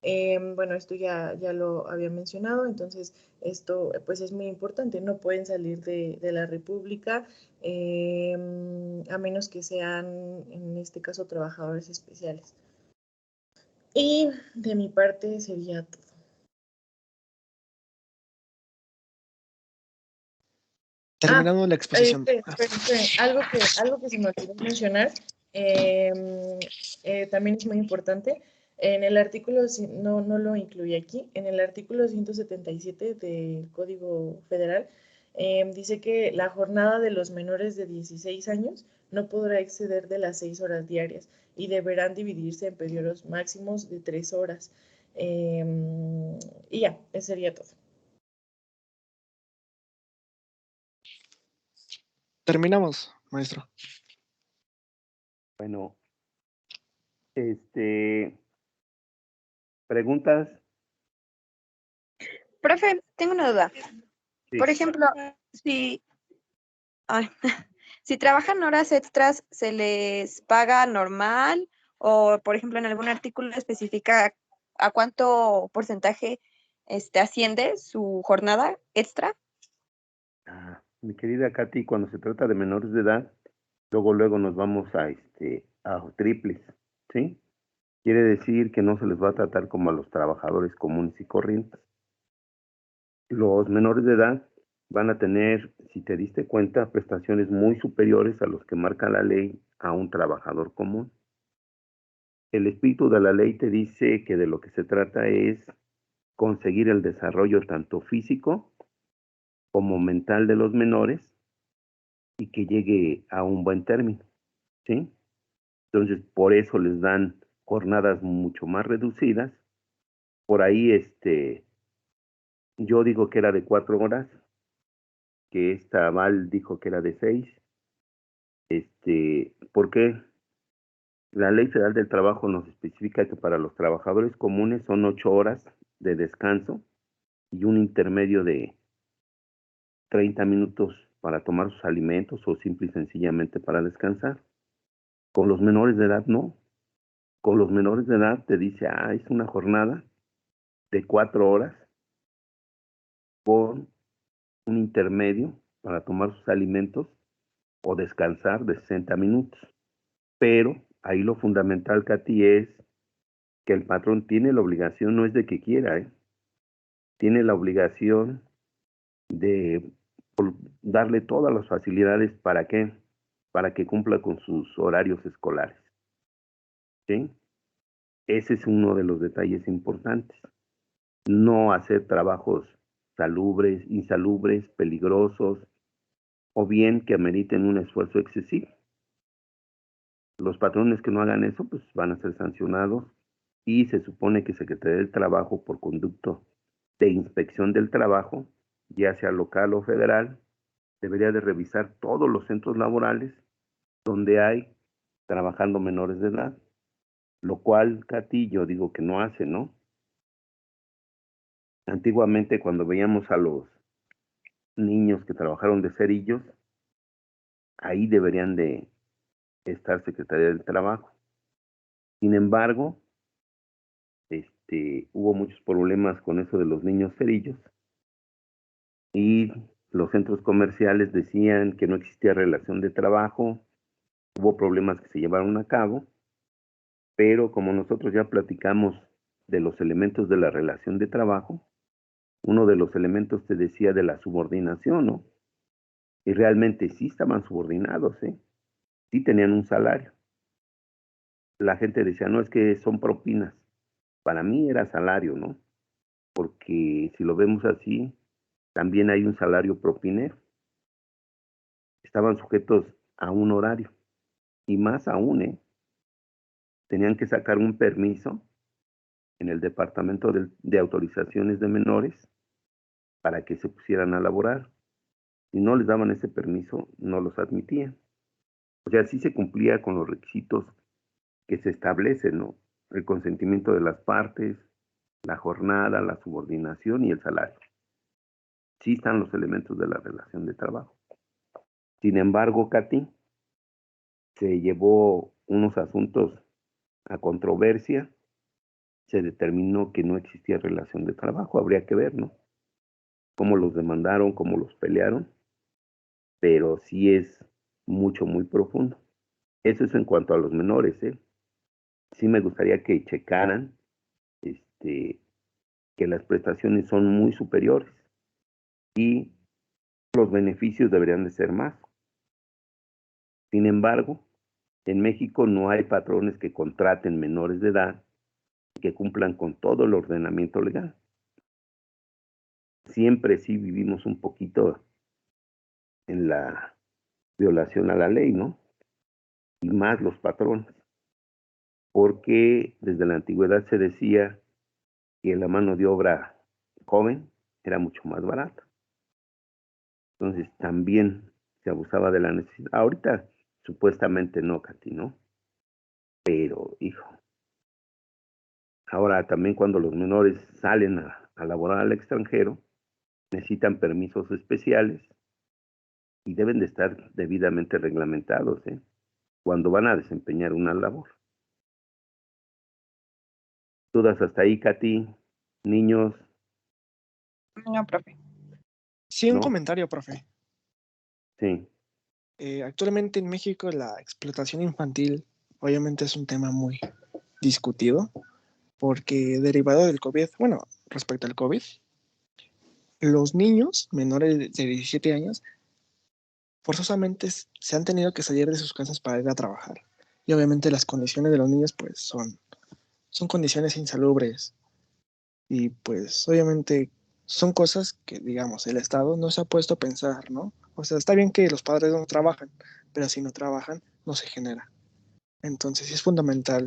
H: Bueno, esto ya lo había mencionado, entonces esto pues es muy importante, no pueden salir de la República a menos que sean, en este caso, trabajadores especiales. Y de mi parte sería todo.
C: Terminando la exposición.
H: Esperen. Algo que se me olvidó mencionar, también es muy importante. En el artículo, no lo incluí aquí, en el artículo 177 del Código Federal, dice que la jornada de los menores de 16 años no podrá exceder de las 6 horas diarias y deberán dividirse en periodos máximos de 3 horas. Y ya, eso sería todo.
C: Terminamos, maestro.
I: Bueno, preguntas.
F: Profe, tengo una duda.
I: Sí.
F: Por ejemplo, si trabajan horas extras, ¿se les paga normal? O, por ejemplo, en algún artículo especifica a cuánto porcentaje asciende su jornada extra.
I: Mi querida Katy, cuando se trata de menores de edad, luego nos vamos a triples, ¿sí? Quiere decir que no se les va a tratar como a los trabajadores comunes y corrientes. Los menores de edad van a tener, si te diste cuenta, prestaciones muy superiores a los que marca la ley a un trabajador común. El espíritu de la ley te dice que de lo que se trata es conseguir el desarrollo tanto físico como mental de los menores y que llegue a un buen término, ¿sí? Entonces, por eso les dan jornadas mucho más reducidas. Por ahí, yo digo que era de 4 horas, que esta Val dijo que era de 6. Porque la Ley Federal del Trabajo nos especifica que para los trabajadores comunes son 8 horas de descanso y un intermedio de 30 minutos para tomar sus alimentos o simple y sencillamente para descansar. Con los menores de edad no. Con los menores de edad te dice, es una jornada de 4 horas con un intermedio para tomar sus alimentos o descansar de 60 minutos. Pero ahí lo fundamental, Katy, es que el patrón tiene la obligación, no es de que quiera, tiene la obligación de darle todas las facilidades para que cumpla con sus horarios escolares. ¿Sí? Ese es uno de los detalles importantes. No hacer trabajos insalubres, peligrosos, o bien que ameriten un esfuerzo excesivo. Los patrones que no hagan eso, pues van a ser sancionados y se supone que Secretaría del Trabajo, por conducto de inspección del trabajo, ya sea local o federal, debería de revisar todos los centros laborales donde hay trabajando menores de edad, lo cual, Katy, yo digo que no hace, ¿no? Antiguamente, cuando veíamos a los niños que trabajaron de cerillos, ahí deberían de estar Secretaría del Trabajo. Sin embargo, hubo muchos problemas con eso de los niños cerillos y los centros comerciales decían que no existía relación de trabajo, hubo problemas que se llevaron a cabo, pero como nosotros ya platicamos de los elementos de la relación de trabajo, uno de los elementos te decía de la subordinación, ¿no? Y realmente sí estaban subordinados, ¿eh? Sí tenían un salario. La gente decía, no, es que son propinas. Para mí era salario, ¿no? Porque si lo vemos así, también hay un salario propinero. Estaban sujetos a un horario. Y más aún, tenían que sacar un permiso en el Departamento de Autorizaciones de Menores para que se pusieran a laborar. Si no les daban ese permiso, no los admitían. O sea, sí se cumplía con los requisitos que se establecen, ¿no? El consentimiento de las partes, la jornada, la subordinación y el salario. Sí están los elementos de la relación de trabajo. Sin embargo, Katy, se llevó unos asuntos a controversia, se determinó que no existía relación de trabajo, habría que ver, ¿no? Cómo los demandaron, cómo los pelearon, pero sí es mucho, muy profundo. Eso es en cuanto a los menores, ¿eh? Sí me gustaría que checaran que las prestaciones son muy superiores y los beneficios deberían de ser más. Sin embargo, en México no hay patrones que contraten menores de edad y que cumplan con todo el ordenamiento legal. Siempre sí vivimos un poquito en la violación a la ley, ¿no? Y más los patrones, porque desde la antigüedad se decía que la mano de obra joven era mucho más barata. Entonces también se abusaba de la necesidad. Ahorita supuestamente no, Katy, ¿no? Pero, hijo, ahora también cuando los menores salen a laborar al extranjero, necesitan permisos especiales y deben de estar debidamente reglamentados, ¿eh? Cuando van a desempeñar una labor. ¿Dudas hasta ahí, Katy? Niños,
F: No, profe.
C: Sí, un
I: ¿no?
C: comentario, profe.
I: Sí.
C: Actualmente en México la explotación infantil obviamente es un tema muy discutido porque derivado del COVID, bueno, respecto al COVID, los niños menores de 17 años forzosamente se han tenido que salir de sus casas para ir a trabajar. Y obviamente las condiciones de los niños pues son condiciones insalubres y pues obviamente son cosas que digamos el Estado no se ha puesto a pensar, ¿no? O sea, está bien que los padres no trabajan, pero si no trabajan no se genera. Entonces sí es fundamental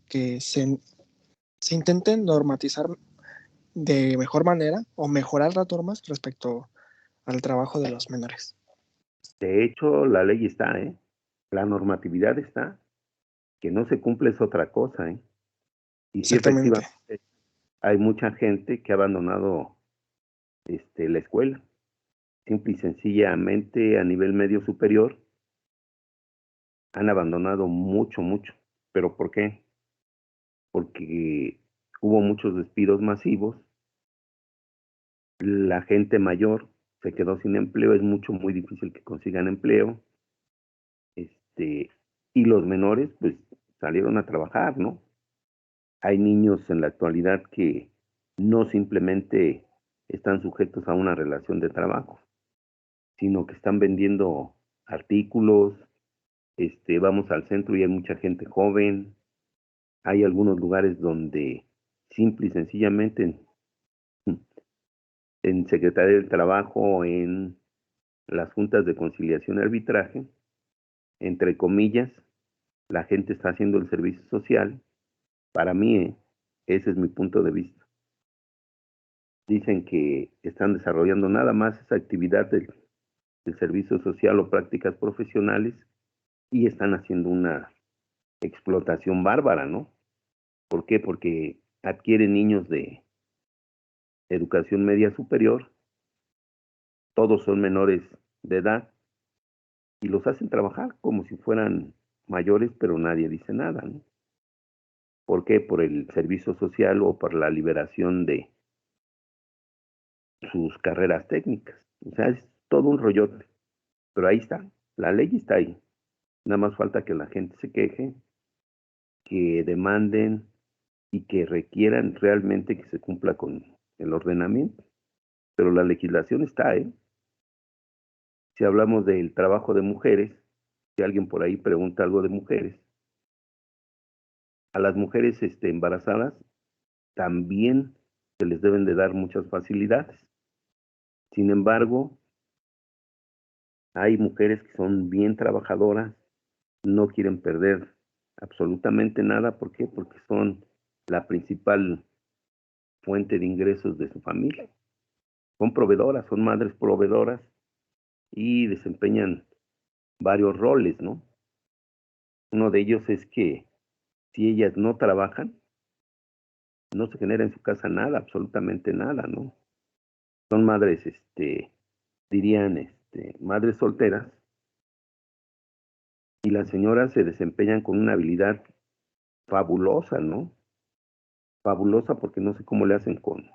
C: que se intenten normatizar de mejor manera o mejorar las normas respecto al trabajo de los menores.
I: De hecho, la ley está, ¿eh? La normatividad está. Que no se cumple es otra cosa, ¿eh? Y sí,
C: Exactamente.
I: efectivamente, hay mucha gente que ha abandonado la escuela. Simple y sencillamente a nivel medio superior han abandonado mucho, mucho. ¿Pero por qué? Porque hubo muchos despidos masivos, la gente mayor se quedó sin empleo, es muy difícil que consigan empleo, y los menores pues salieron a trabajar, ¿no? Hay niños en la actualidad que no simplemente están sujetos a una relación de trabajo, sino que están vendiendo artículos, vamos al centro y hay mucha gente joven, hay algunos lugares donde simple y sencillamente en Secretaría del Trabajo, en las juntas de conciliación y arbitraje, entre comillas, la gente está haciendo el servicio social. Para mí, ese es mi punto de vista. Dicen que están desarrollando nada más esa actividad del servicio social o prácticas profesionales y están haciendo una explotación bárbara, ¿no? ¿Por qué? Porque adquieren niños de educación media superior, todos son menores de edad y los hacen trabajar como si fueran mayores, pero nadie dice nada, ¿no? ¿Por qué? Por el servicio social o por la liberación de sus carreras técnicas. O sea, es todo un rollote. Pero ahí está, la ley está ahí. Nada más falta que la gente se queje, que demanden y que requieran realmente que se cumpla con el ordenamiento. Pero la legislación está, ¿eh? Si hablamos del trabajo de mujeres, si alguien por ahí pregunta algo de mujeres, a las mujeres embarazadas también se les deben de dar muchas facilidades. Sin embargo, hay mujeres que son bien trabajadoras, no quieren perder absolutamente nada. ¿Por qué? Porque son la principal fuente de ingresos de su familia. Son proveedoras, son madres proveedoras y desempeñan varios roles, ¿no? Uno de ellos es que si ellas no trabajan, no se genera en su casa nada, absolutamente nada, ¿no? Son madres, dirían, madres solteras, y las señoras se desempeñan con una habilidad fabulosa, ¿no? Fabulosa porque no sé cómo le hacen con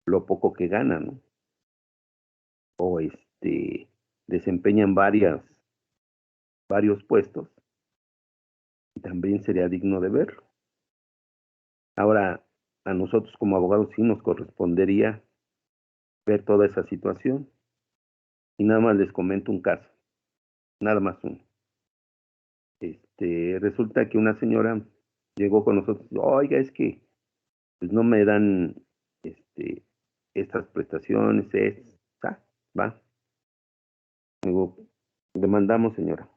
I: lo poco que ganan, ¿no? O desempeñan varios puestos y también sería digno de verlo. Ahora, a nosotros como abogados sí nos correspondería ver toda esa situación. Y nada más les comento un caso, nada más uno. Resulta que una señora llegó con nosotros, oiga, es que pues no me dan estas prestaciones, va. Digo, demandamos, señora.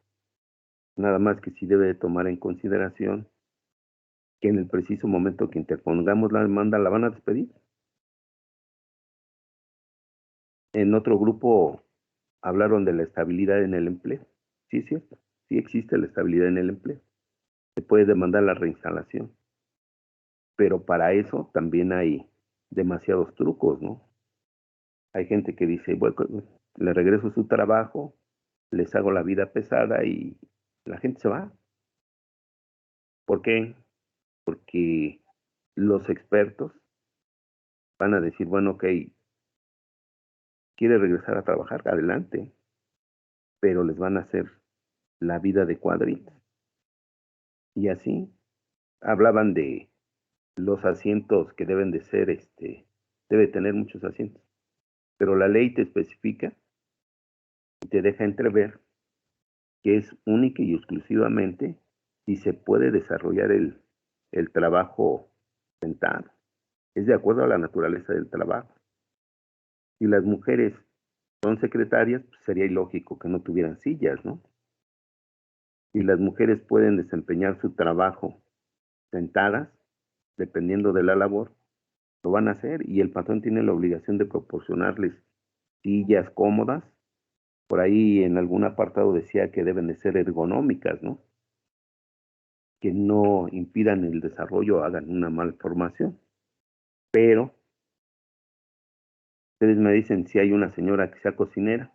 I: Nada más que sí debe de tomar en consideración que en el preciso momento que interpongamos la demanda la van a despedir. En otro grupo hablaron de la estabilidad en el empleo. Sí, es cierto. Sí existe la estabilidad en el empleo. Se puede demandar la reinstalación. Pero para eso también hay demasiados trucos, ¿no? Hay gente que dice, bueno, le regreso su trabajo, les hago la vida pesada y la gente se va. ¿Por qué? Porque los expertos van a decir, bueno, ok, quiere regresar a trabajar, adelante, pero les van a hacer la vida de cuadritos. Y así hablaban de los asientos que deben de ser, debe tener muchos asientos, pero la ley te especifica y te deja entrever que es única y exclusivamente si se puede desarrollar el trabajo sentado. Es de acuerdo a la naturaleza del trabajo. Si las mujeres son secretarias, pues sería ilógico que no tuvieran sillas, ¿no? Si las mujeres pueden desempeñar su trabajo sentadas, dependiendo de la labor, lo van a hacer y el patrón tiene la obligación de proporcionarles sillas cómodas. Por ahí en algún apartado decía que deben de ser ergonómicas, ¿no? Que no impidan el desarrollo o hagan una malformación. Pero ustedes me dicen si hay una señora que sea cocinera,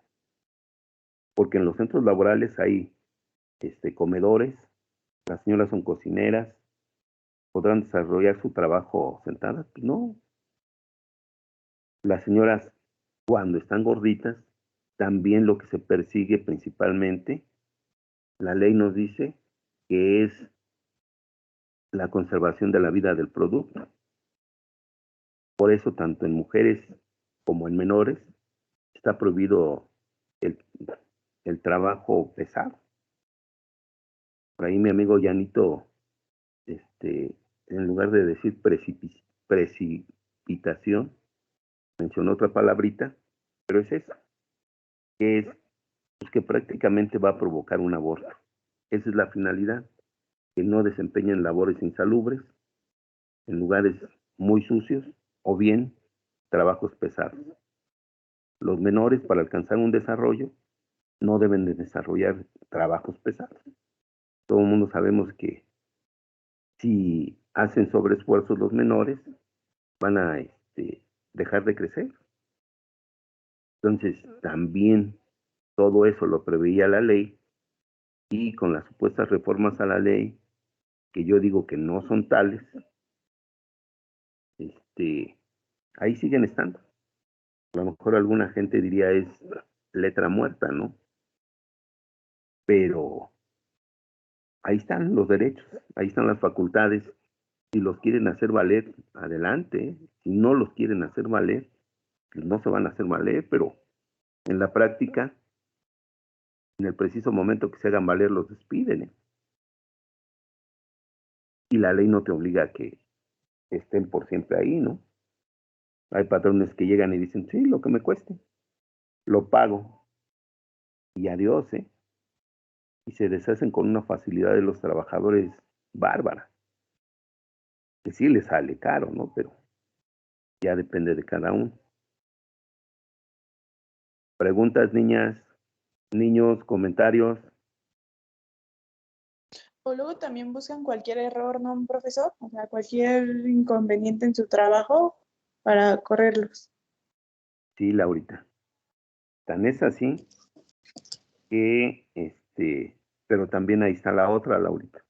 I: porque en los centros laborales hay comedores, las señoras son cocineras, ¿podrán desarrollar su trabajo sentadas? Pues no. Las señoras, cuando están gorditas, también lo que se persigue principalmente, la ley nos dice que es la conservación de la vida del producto. Por eso, tanto en mujeres como en menores, está prohibido el trabajo pesado. Por ahí mi amigo Yanito, en lugar de decir precipitación, mencionó otra palabrita, pero es eso, que es pues, que prácticamente va a provocar un aborto. Esa es la finalidad, que no desempeñen labores insalubres en lugares muy sucios o bien trabajos pesados. Los menores, para alcanzar un desarrollo, no deben de desarrollar trabajos pesados. Todo el mundo sabemos que si hacen sobreesfuerzos los menores, van a dejar de crecer. Entonces, también todo eso lo preveía la ley y con las supuestas reformas a la ley, que yo digo que no son tales, ahí siguen estando. A lo mejor alguna gente diría es letra muerta, ¿no? Pero ahí están los derechos, ahí están las facultades. Si los quieren hacer valer, adelante. Si no los quieren hacer valer, pues no se van a hacer valer, pero en la práctica, en el preciso momento que se hagan valer, los despiden, ¿eh? Y la ley no te obliga a que estén por siempre ahí, ¿no? Hay patrones que llegan y dicen, sí, lo que me cueste, lo pago. Y adiós, ¿eh? Y se deshacen con una facilidad de los trabajadores bárbara. Que sí les sale caro, ¿no? Pero ya depende de cada uno. Preguntas, niñas, niños, comentarios.
H: O luego también buscan cualquier error, ¿no, profesor? O sea, cualquier inconveniente en su trabajo para correrlos.
I: Sí, Laurita. Tan es así que, pero también ahí está la otra, Laurita.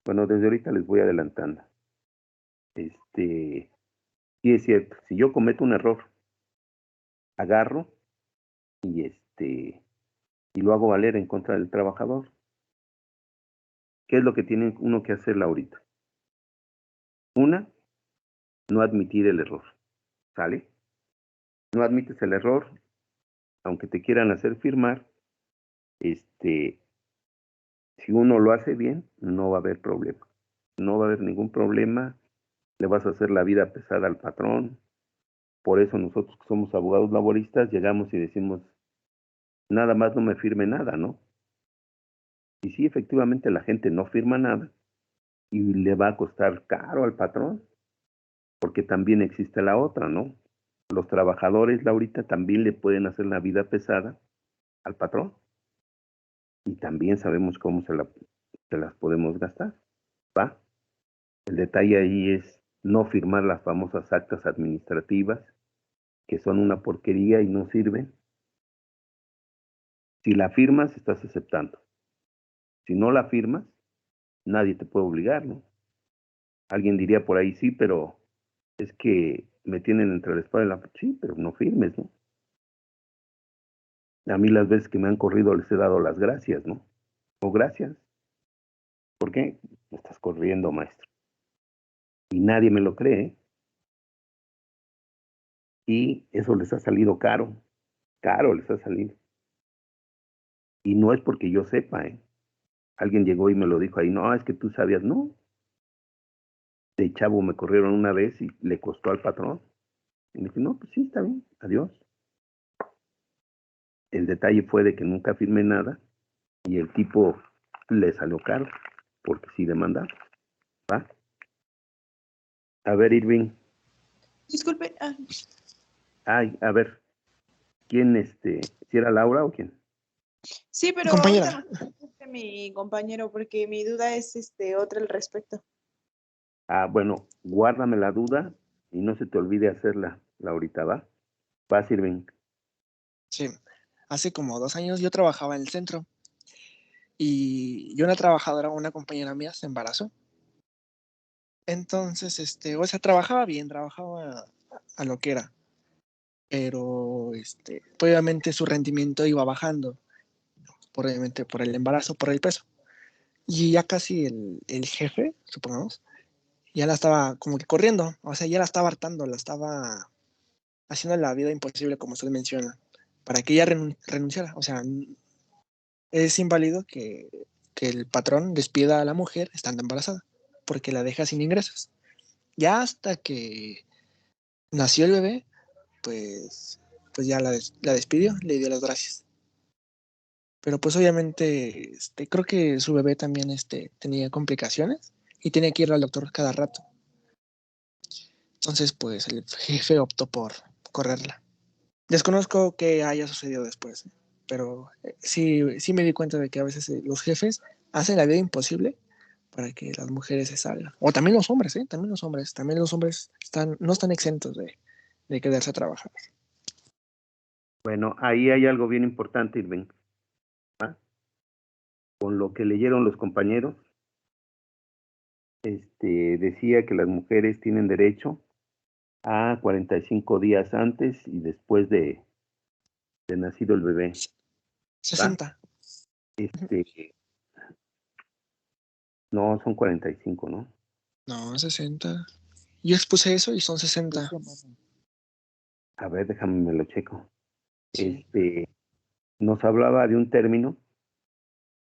I: Bueno, desde ahorita les voy adelantando. Sí es cierto, si yo cometo un error, agarro y y lo hago valer en contra del trabajador. ¿Qué es lo que tiene uno que hacer, Laurita? Una, no admitir el error, ¿sale? No admites el error, aunque te quieran hacer firmar, si uno lo hace bien, no va a haber problema. No va a haber ningún problema, le vas a hacer la vida pesada al patrón. Por eso nosotros que somos abogados laboristas llegamos y decimos, nada más no me firme nada, ¿no? Y sí, efectivamente la gente no firma nada y le va a costar caro al patrón, porque también existe la otra, ¿no? Los trabajadores, Laurita, también le pueden hacer la vida pesada al patrón y también sabemos cómo se las podemos gastar, ¿va? El detalle ahí es no firmar las famosas actas administrativas, que son una porquería y no sirven. Si la firmas, estás aceptando. Si no la firmas, nadie te puede obligar, ¿no? Alguien diría por ahí, sí, pero es que me tienen entre la espada y la... Sí, pero no firmes, ¿no? A mí las veces que me han corrido les he dado las gracias, ¿no? O gracias. ¿Por qué? Me estás corriendo, maestro. Y nadie me lo cree, ¿eh? Y eso les ha salido caro. Caro les ha salido. Y no es porque yo sepa, ¿eh? Alguien llegó y me lo dijo ahí, no, es que tú sabías, no. De chavo me corrieron una vez y le costó al patrón. Y le dije, no, pues sí, está bien, adiós. El detalle fue de que nunca firmé nada y el tipo le salió caro, porque sí demandaba, ¿va? A ver, Irving.
H: Disculpe.
I: Ay, a ver, ¿quién, si era Laura o quién?
H: Sí, pero
C: Compañera.
H: ahorita me conteste mi compañero porque mi duda es otra al respecto.
I: Ah, bueno, guárdame la duda y no se te olvide hacerla, Laurita, ¿va? Va, Irving.
C: Sí, hace como 2 años yo trabajaba en el centro y una trabajadora, una compañera mía, se embarazó. Entonces, o sea, trabajaba bien, trabajaba a lo que era, pero, obviamente su rendimiento iba bajando, obviamente por el embarazo, por el peso. Y ya casi el jefe, supongamos, ya la estaba como que corriendo, o sea, ya la estaba hartando, la estaba haciendo la vida imposible, como usted menciona, para que ella renunciara. O sea, es inválido que el patrón despida a la mujer estando embarazada, porque la deja sin ingresos. Ya hasta que nació el bebé, pues ya la despidió, le dio las gracias. Pero pues obviamente, creo que su bebé también tenía complicaciones y tenía que ir al doctor cada rato. Entonces, pues el jefe optó por correrla. Desconozco qué haya sucedido después, pero sí me di cuenta de que a veces los jefes hacen la vida imposible para que las mujeres se salgan. O también los hombres, ¿eh? También los hombres no están exentos de quedarse a trabajar.
I: Bueno, ahí hay algo bien importante, Irving. ¿Va? Con lo que leyeron los compañeros, decía que las mujeres tienen derecho a 45 días antes y después de nacido el bebé.
C: 60.
I: No, son 45, ¿no?
C: No, 60. Yo expuse eso y son 60.
I: A ver, déjame, me lo checo.
C: Sí.
I: Nos hablaba de un término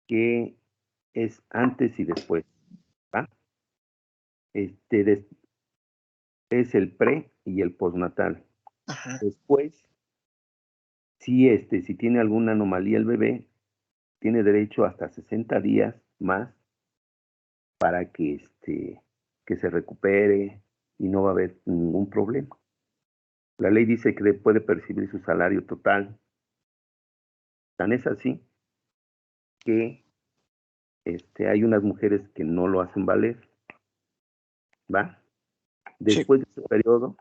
I: que es antes y después, ¿va? Es el pre y el postnatal.
C: Ajá.
I: Después, si tiene alguna anomalía el bebé, tiene derecho hasta 60 días más para que se recupere y no va a haber ningún problema. La ley dice que puede percibir su salario total. Tan es así que hay unas mujeres que no lo hacen valer, ¿va?
C: Sí.
I: Después de ese periodo,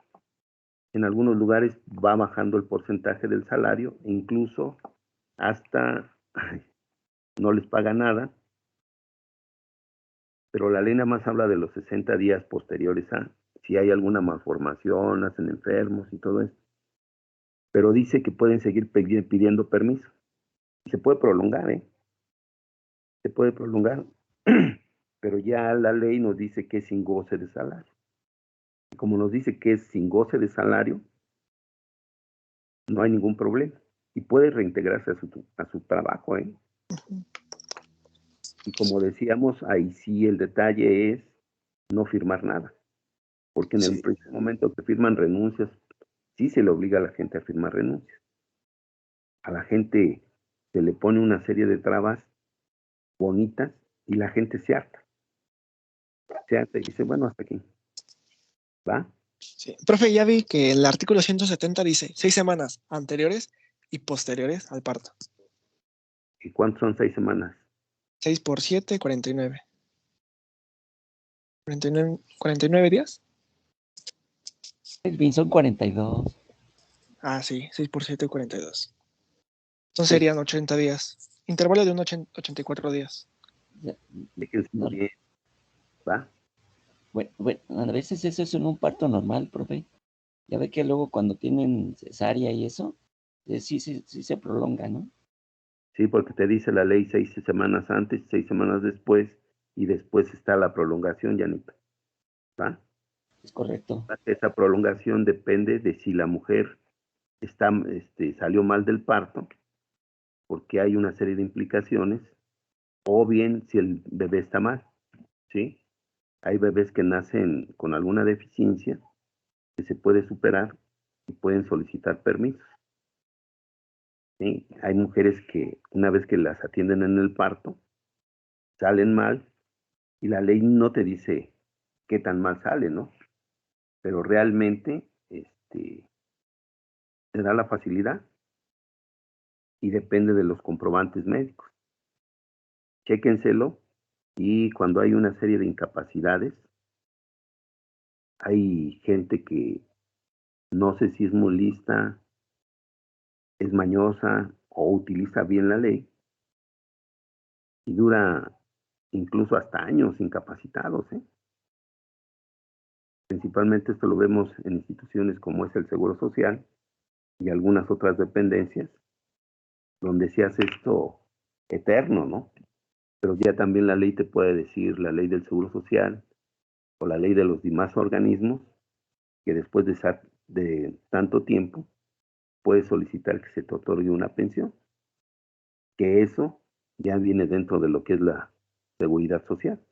I: en algunos lugares va bajando el porcentaje del salario, e incluso hasta no les paga nada, pero la ley nada más habla de los 60 días posteriores a, si hay alguna malformación, hacen enfermos y todo eso. Pero dice que pueden seguir pidiendo permiso. Se puede prolongar, ¿eh? Se puede prolongar, pero ya la ley nos dice que es sin goce de salario. Y como nos dice que es sin goce de salario, no hay ningún problema. Y puede reintegrarse a su trabajo, ¿eh? Y como decíamos, ahí sí el detalle es no firmar nada. Porque en el preciso momento que firman renuncias, sí se le obliga a la gente a firmar renuncias. A la gente se le pone una serie de trabas bonitas y la gente se harta. Se harta y dice, bueno, hasta aquí. ¿Va?
C: Sí. Profe, ya vi que el artículo 170 dice 6 semanas anteriores y posteriores al parto.
I: ¿Y cuántos son 6 semanas?
C: 6 por 7, 49. 49 días.
D: Elvin, son 42.
C: Ah, sí, 6 por 7, 42. Entonces serían 80 días. Intervalo de 84 días.
I: Déjense
D: No,
I: bien. ¿Va?
D: bueno, a veces eso es en un parto normal, profe. Ya ve que luego cuando tienen cesárea y eso, sí se prolonga, ¿no?
I: Sí, porque te dice la ley 6 semanas antes, 6 semanas después, y después está la prolongación, Janita. ¿Va?
D: Es correcto.
I: Esa prolongación depende de si la mujer salió mal del parto, porque hay una serie de implicaciones, o bien si el bebé está mal, ¿sí? Hay bebés que nacen con alguna deficiencia que se puede superar y pueden solicitar permisos. ¿Sí? Hay mujeres que una vez que las atienden en el parto, salen mal y la ley no te dice qué tan mal sale, ¿no? Pero realmente te da la facilidad y depende de los comprobantes médicos. Chéquenselo y cuando hay una serie de incapacidades, hay gente que no sé si es muy lista, es mañosa o utiliza bien la ley y dura incluso hasta años incapacitados, ¿eh? Principalmente esto lo vemos en instituciones como es el Seguro Social y algunas otras dependencias, donde se hace esto eterno, ¿no? Pero ya también la ley te puede decir, la ley del Seguro Social o la ley de los demás organismos, que después de tanto tiempo puedes solicitar que se te otorgue una pensión, que eso ya viene dentro de lo que es la seguridad social,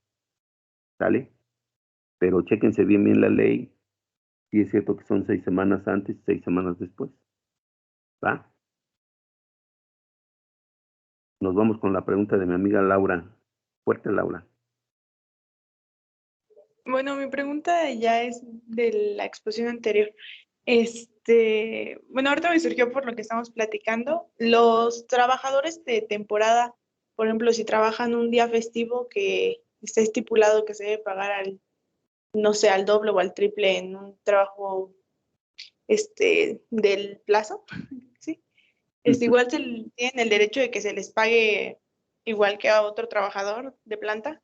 I: ¿sale? Pero chéquense bien la ley, si es cierto que son 6 semanas antes, 6 semanas después, ¿va? Nos vamos con la pregunta de mi amiga Laura. Fuerte, Laura.
J: Bueno, mi pregunta ya es de la exposición anterior. Bueno, ahorita me surgió por lo que estamos platicando. Los trabajadores de temporada, por ejemplo, si trabajan un día festivo que está estipulado que se debe pagar no sé, al doble o al triple en un trabajo, del plazo, ¿sí? Igual tienen el derecho de que se les pague igual que a otro trabajador de planta.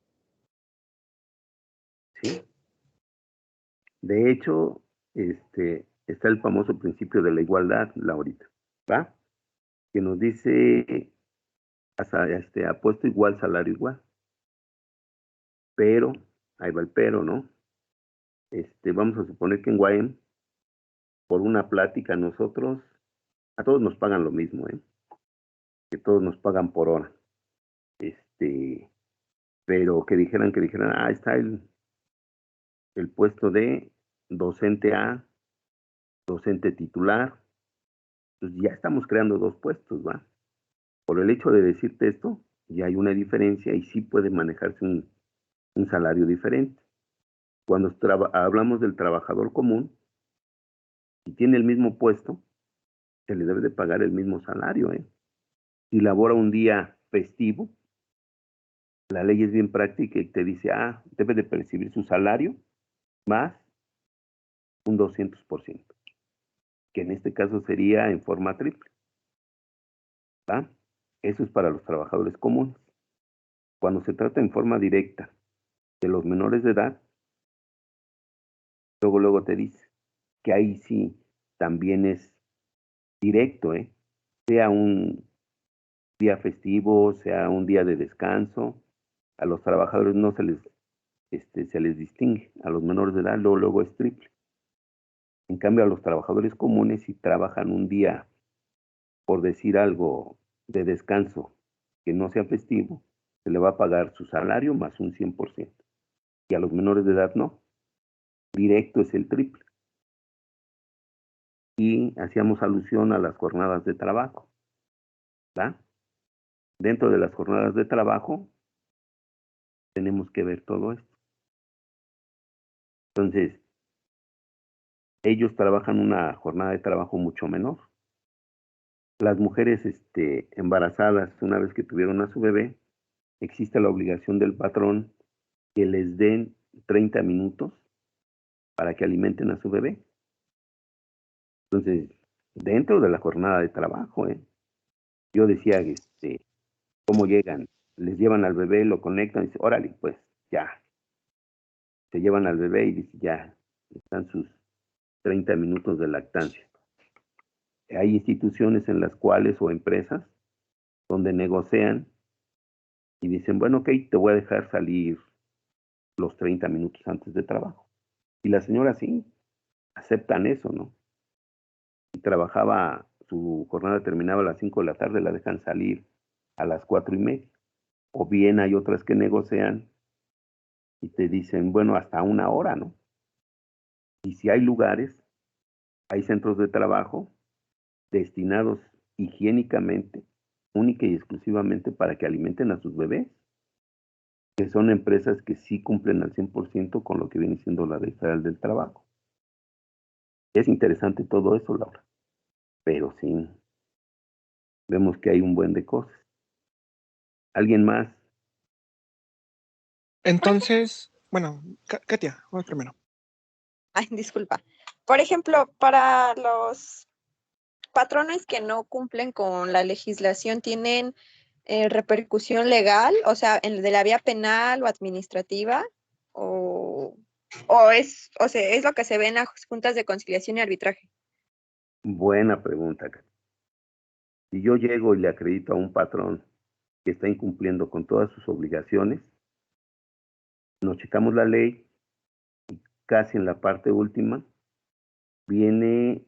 I: Sí. De hecho, está el famoso principio de la igualdad, Laurita, ¿va? Que nos dice, ha puesto igual salario igual. Pero, ahí va el pero, ¿no? Vamos a suponer que en Guayem, por una plática, a todos nos pagan lo mismo, ¿eh? Que todos nos pagan por hora. Pero que dijeran, está el puesto de docente A, docente titular, pues ya estamos creando 2 puestos, ¿va? Por el hecho de decirte esto, ya hay una diferencia y sí puede manejarse un salario diferente. Cuando hablamos del trabajador común, si tiene el mismo puesto, se le debe de pagar el mismo salario, ¿eh? Si labora un día festivo, La ley es bien práctica y te dice, debe de percibir su salario más un 200%, que en este caso sería en forma triple. ¿Va? Eso es para los trabajadores comunes. Cuando se trata en forma directa de los menores de edad, luego te dice que ahí sí también es directo, sea un día festivo, sea un día de descanso, a los trabajadores no se les distingue, a los menores de edad luego es triple. En cambio, a los trabajadores comunes, si trabajan un día, por decir algo, de descanso que no sea festivo, se le va a pagar su salario más un 100%. Y a los menores de edad no. Directo es el triple. Y hacíamos alusión a las jornadas de trabajo. ¿Va? Dentro de las jornadas de trabajo, tenemos que ver todo esto. Entonces, ellos trabajan una jornada de trabajo mucho menor. Las mujeres embarazadas, una vez que tuvieron a su bebé, existe la obligación del patrón que les den 30 minutos para que alimenten a su bebé. Entonces, dentro de la jornada de trabajo, yo decía, ¿cómo llegan? Les llevan al bebé, lo conectan y dicen, órale, pues ya. Se llevan al bebé y dicen, ya, están sus 30 minutos de lactancia. Hay instituciones en las cuales, o empresas, donde negocian y dicen, bueno, ok, te voy a dejar salir los 30 minutos antes de trabajo. Y la señora sí, aceptan eso, ¿no? Si trabajaba, su jornada terminaba a las 5 de la tarde, la dejan salir a las 4:30. O bien hay otras que negocian y te dicen, bueno, hasta 1 hora, ¿no? Y si hay lugares, hay centros de trabajo destinados higiénicamente, única y exclusivamente para que alimenten a sus bebés, que son empresas que sí cumplen al 100% con lo que viene siendo la Ley Federal del Trabajo. Es interesante todo eso, Laura, pero sí, vemos que hay un buen de cosas. ¿Alguien más?
C: Entonces, bueno, Katia, vamos primero.
F: Ay, disculpa. Por ejemplo, para los patrones que no cumplen con la legislación, ¿tienen repercusión legal? O sea, de la vía penal o administrativa, o sea, es lo que se ve en las juntas de conciliación y arbitraje.
I: Buena pregunta. Si yo llego y le acredito a un patrón que está incumpliendo con todas sus obligaciones, nos checamos la ley y casi en la parte última viene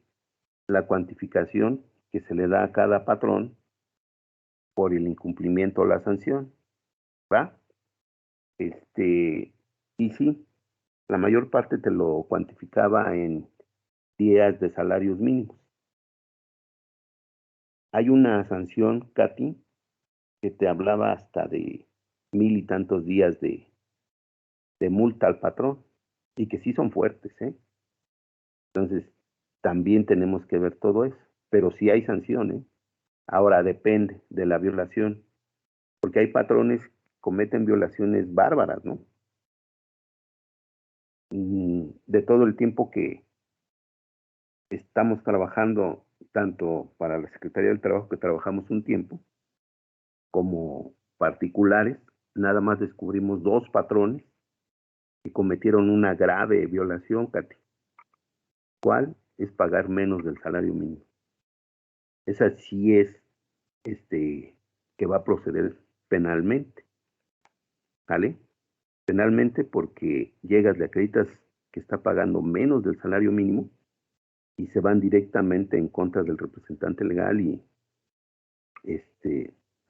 I: la cuantificación que se le da a cada patrón por el incumplimiento o la sanción, ¿va? Y sí, la mayor parte te lo cuantificaba en días de salarios mínimos. Hay una sanción, Katy, que te hablaba hasta de 1,000 y tantos días de multa al patrón, y que sí son fuertes, Entonces, también tenemos que ver todo eso, pero sí hay sanciones. Ahora depende de la violación, porque hay patrones que cometen violaciones bárbaras, ¿no? De todo el tiempo que estamos trabajando, tanto para la Secretaría del Trabajo, que trabajamos un tiempo, como particulares, nada más descubrimos 2 patrones que cometieron una grave violación, Katy. ¿Cuál? Es pagar menos del salario mínimo. Esa sí es que va a proceder penalmente, ¿vale? Penalmente porque llegas, le acreditas que está pagando menos del salario mínimo y se van directamente en contra del representante legal y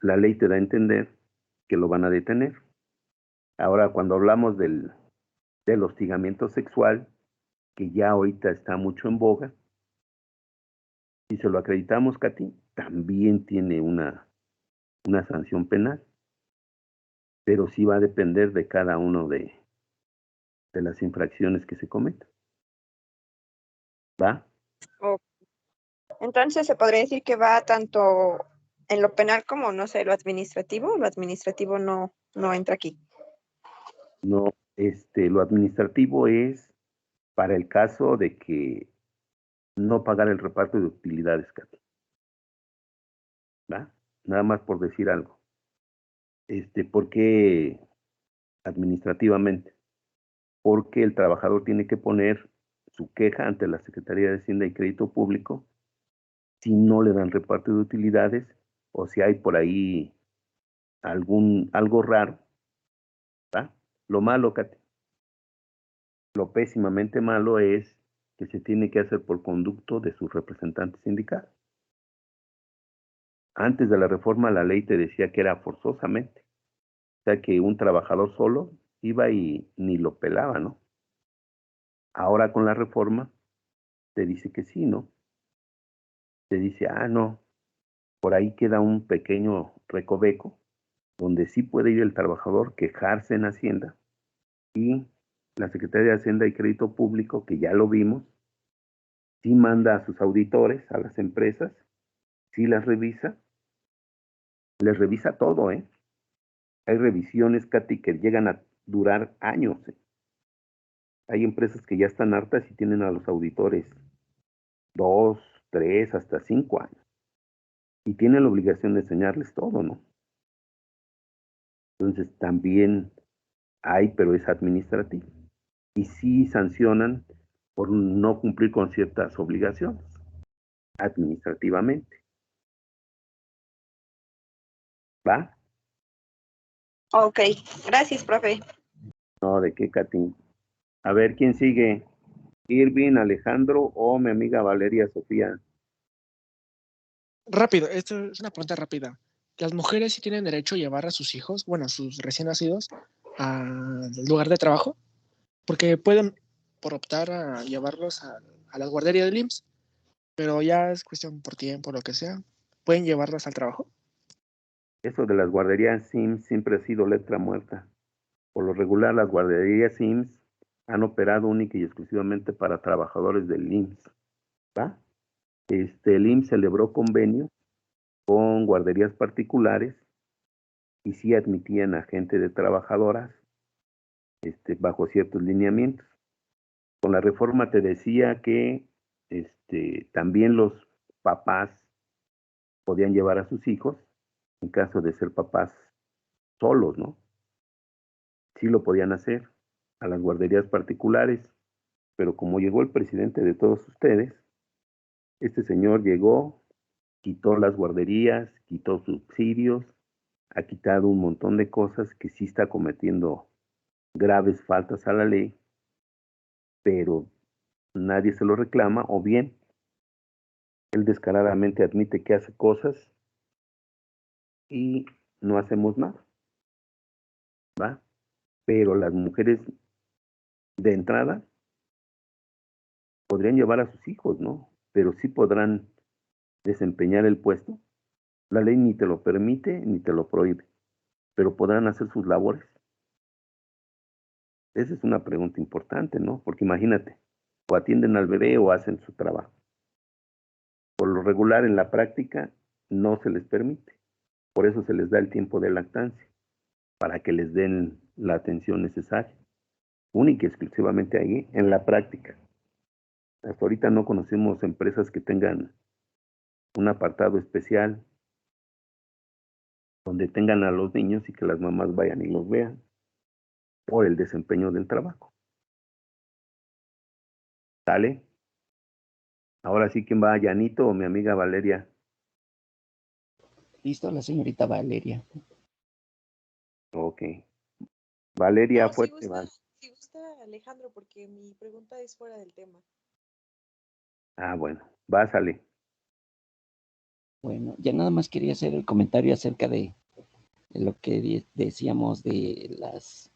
I: la ley te da a entender que lo van a detener. Ahora, cuando hablamos del hostigamiento sexual, que ya ahorita está mucho en boga, si se lo acreditamos, Katy, también tiene una sanción penal, pero sí va a depender de cada uno de las infracciones que se cometan. ¿Va?
F: Entonces, se podría decir que va tanto en lo penal como, no sé, lo administrativo. Lo administrativo no no entra aquí.
I: No, lo administrativo es para el caso de que no pagar el reparto de utilidades, Katy. ¿Va? Nada más por decir algo. ¿Por qué administrativamente? Porque el trabajador tiene que poner su queja ante la Secretaría de Hacienda y Crédito Público si no le dan reparto de utilidades o si hay por ahí algo raro. ¿Va? Lo malo, Katy, lo pésimamente malo es que se tiene que hacer por conducto de sus representantes sindicales. Antes de la reforma la ley te decía que era forzosamente. O sea que un trabajador solo iba y ni lo pelaba, ¿no? Ahora con la reforma te dice que sí, ¿no? Te dice, no, por ahí queda un pequeño recoveco donde sí puede ir el trabajador, quejarse en Hacienda y la Secretaría de Hacienda y Crédito Público, que ya lo vimos, sí manda a sus auditores, a las empresas, sí las revisa, les revisa todo, ¿eh? Hay revisiones, Katy, que llegan a durar años. Hay empresas que ya están hartas y tienen a los auditores 2, 3, hasta 5 años. Y tienen la obligación de enseñarles todo, ¿no? Entonces también hay, pero es administrativo. Y sí sancionan por no cumplir con ciertas obligaciones administrativamente. ¿Va?
F: Ok, gracias, profe.
I: No, ¿de qué, Katy? A ver, ¿quién sigue? Irving, Alejandro o mi amiga Valeria Sofía.
C: Rápido, esto es una pregunta rápida. ¿Las mujeres sí tienen derecho a llevar a sus hijos, bueno, a sus recién nacidos, al lugar de trabajo? Porque pueden por optar a llevarlos a la guardería del IMSS, pero ya es cuestión por tiempo, lo que sea. ¿Pueden llevarlos al trabajo?
I: Eso de las guarderías SIMS siempre ha sido letra muerta. Por lo regular, las guarderías SIMS han operado única y exclusivamente para trabajadores del IMSS. ¿Va? El IMSS celebró convenio con guarderías particulares y sí admitían a gente de trabajadoras bajo ciertos lineamientos. Con la reforma te decía que también los papás podían llevar a sus hijos en caso de ser papás solos, ¿no? Sí lo podían hacer a las guarderías particulares, pero como llegó el presidente de todos ustedes, este señor llegó, quitó las guarderías, quitó subsidios, ha quitado un montón de cosas que sí está cometiendo graves faltas a la ley, pero nadie se lo reclama, o bien él descaradamente admite que hace cosas y no hacemos nada, ¿va? Pero las mujeres de entrada podrían llevar a sus hijos, ¿no? Pero sí podrán desempeñar el puesto. La ley ni te lo permite ni te lo prohíbe, pero podrán hacer sus labores. Esa es una pregunta importante, ¿no? Porque imagínate, o atienden al bebé o hacen su trabajo. Por lo regular, en la práctica, no se les permite. Por eso se les da el tiempo de lactancia, para que les den la atención necesaria. Única y exclusivamente ahí, en la práctica. Hasta ahorita no conocemos empresas que tengan un apartado especial donde tengan a los niños y que las mamás vayan y los vean por el desempeño del trabajo. ¿Sale? Ahora sí, ¿quién va? ¿Yanito o mi amiga Valeria?
D: Listo, la señorita Valeria.
I: Ok. Valeria,
H: No,
I: fuerte.
H: si gusta Alejandro, porque mi pregunta es fuera del tema.
I: Bueno, va, sale.
D: Bueno, ya nada más quería hacer el comentario acerca de lo que decíamos de las...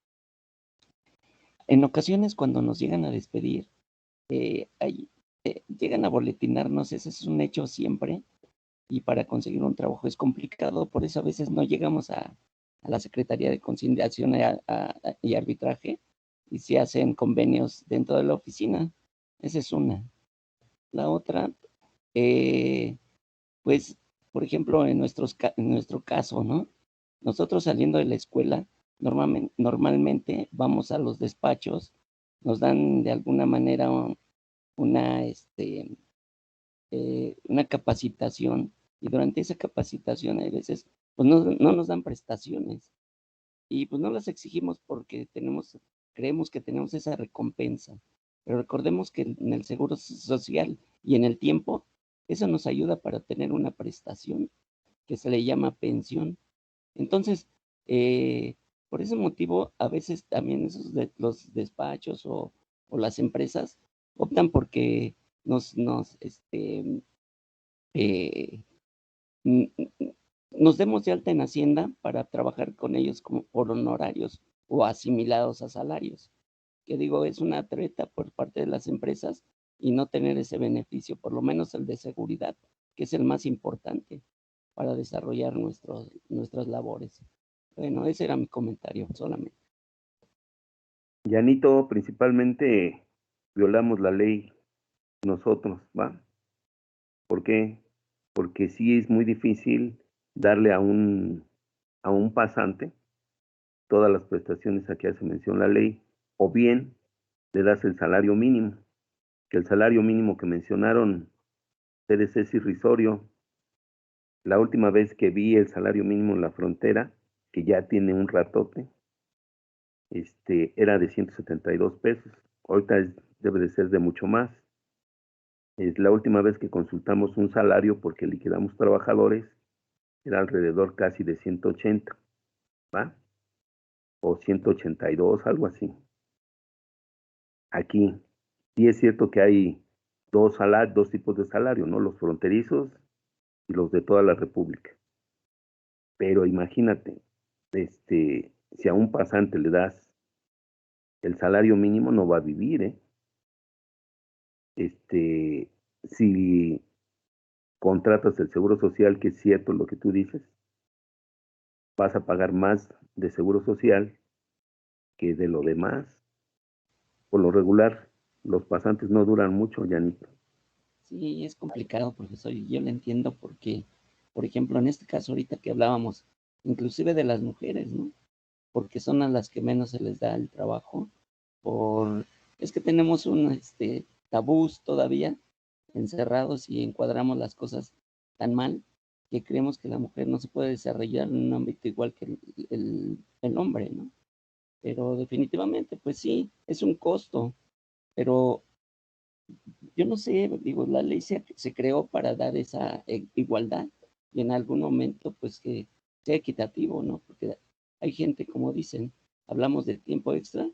D: En ocasiones cuando nos llegan a despedir, llegan a boletinarnos, ese es un hecho siempre, y para conseguir un trabajo es complicado, por eso a veces no llegamos a la Secretaría de Conciliación y Arbitraje y se hacen convenios dentro de la oficina. Esa es una. La otra, pues, por ejemplo, en nuestro caso, ¿no? Nosotros saliendo de la escuela, Normalmente vamos a los despachos, nos dan de alguna manera una capacitación, y durante esa capacitación a veces pues no nos dan prestaciones y pues no las exigimos porque creemos que tenemos esa recompensa. Pero recordemos que en el seguro social y en el tiempo, eso nos ayuda para tener una prestación que se le llama pensión. Entonces, por ese motivo, a veces también los despachos o las empresas optan porque eh, n- n- nos demos de alta en Hacienda para trabajar con ellos como por honorarios o asimilados a salarios. Que digo, es una treta por parte de las empresas y no tener ese beneficio, por lo menos el de seguridad, que es el más importante para desarrollar nuestras labores. Bueno, ese era mi comentario solamente.
I: Janito, principalmente violamos la ley nosotros, ¿va? ¿Por qué? Porque sí es muy difícil darle a un pasante todas las prestaciones a que hace mención la ley, o bien le das el salario mínimo, que el salario mínimo que mencionaron ustedes es irrisorio. La última vez que vi el salario mínimo en la frontera, que ya tiene un ratote, era de 172 pesos. Ahorita debe de ser de mucho más. Es la última vez que consultamos un salario porque liquidamos trabajadores, era alrededor casi de 180, ¿va? O 182, algo así. Aquí, sí es cierto que hay dos tipos de salario, ¿no? Los fronterizos y los de toda la República. Pero imagínate, si a un pasante le das el salario mínimo, no va a vivir, ¿eh? Si contratas el seguro social, que es cierto lo que tú dices, vas a pagar más de seguro social que de lo demás. Por lo regular, los pasantes no duran mucho, Janito.
D: Sí, es complicado, profesor, y yo lo entiendo porque, por ejemplo, en este caso ahorita que hablábamos, inclusive de las mujeres, ¿no? Porque son a las que menos se les da el trabajo, es que tenemos tabús todavía encerrados y encuadramos las cosas tan mal que creemos que la mujer no se puede desarrollar en un ámbito igual que el hombre, ¿no? Pero definitivamente, pues sí, es un costo, pero yo no sé, digo, la ley se creó para dar esa igualdad y en algún momento, pues que sea equitativo, ¿no? Porque hay gente, como dicen, hablamos del tiempo extra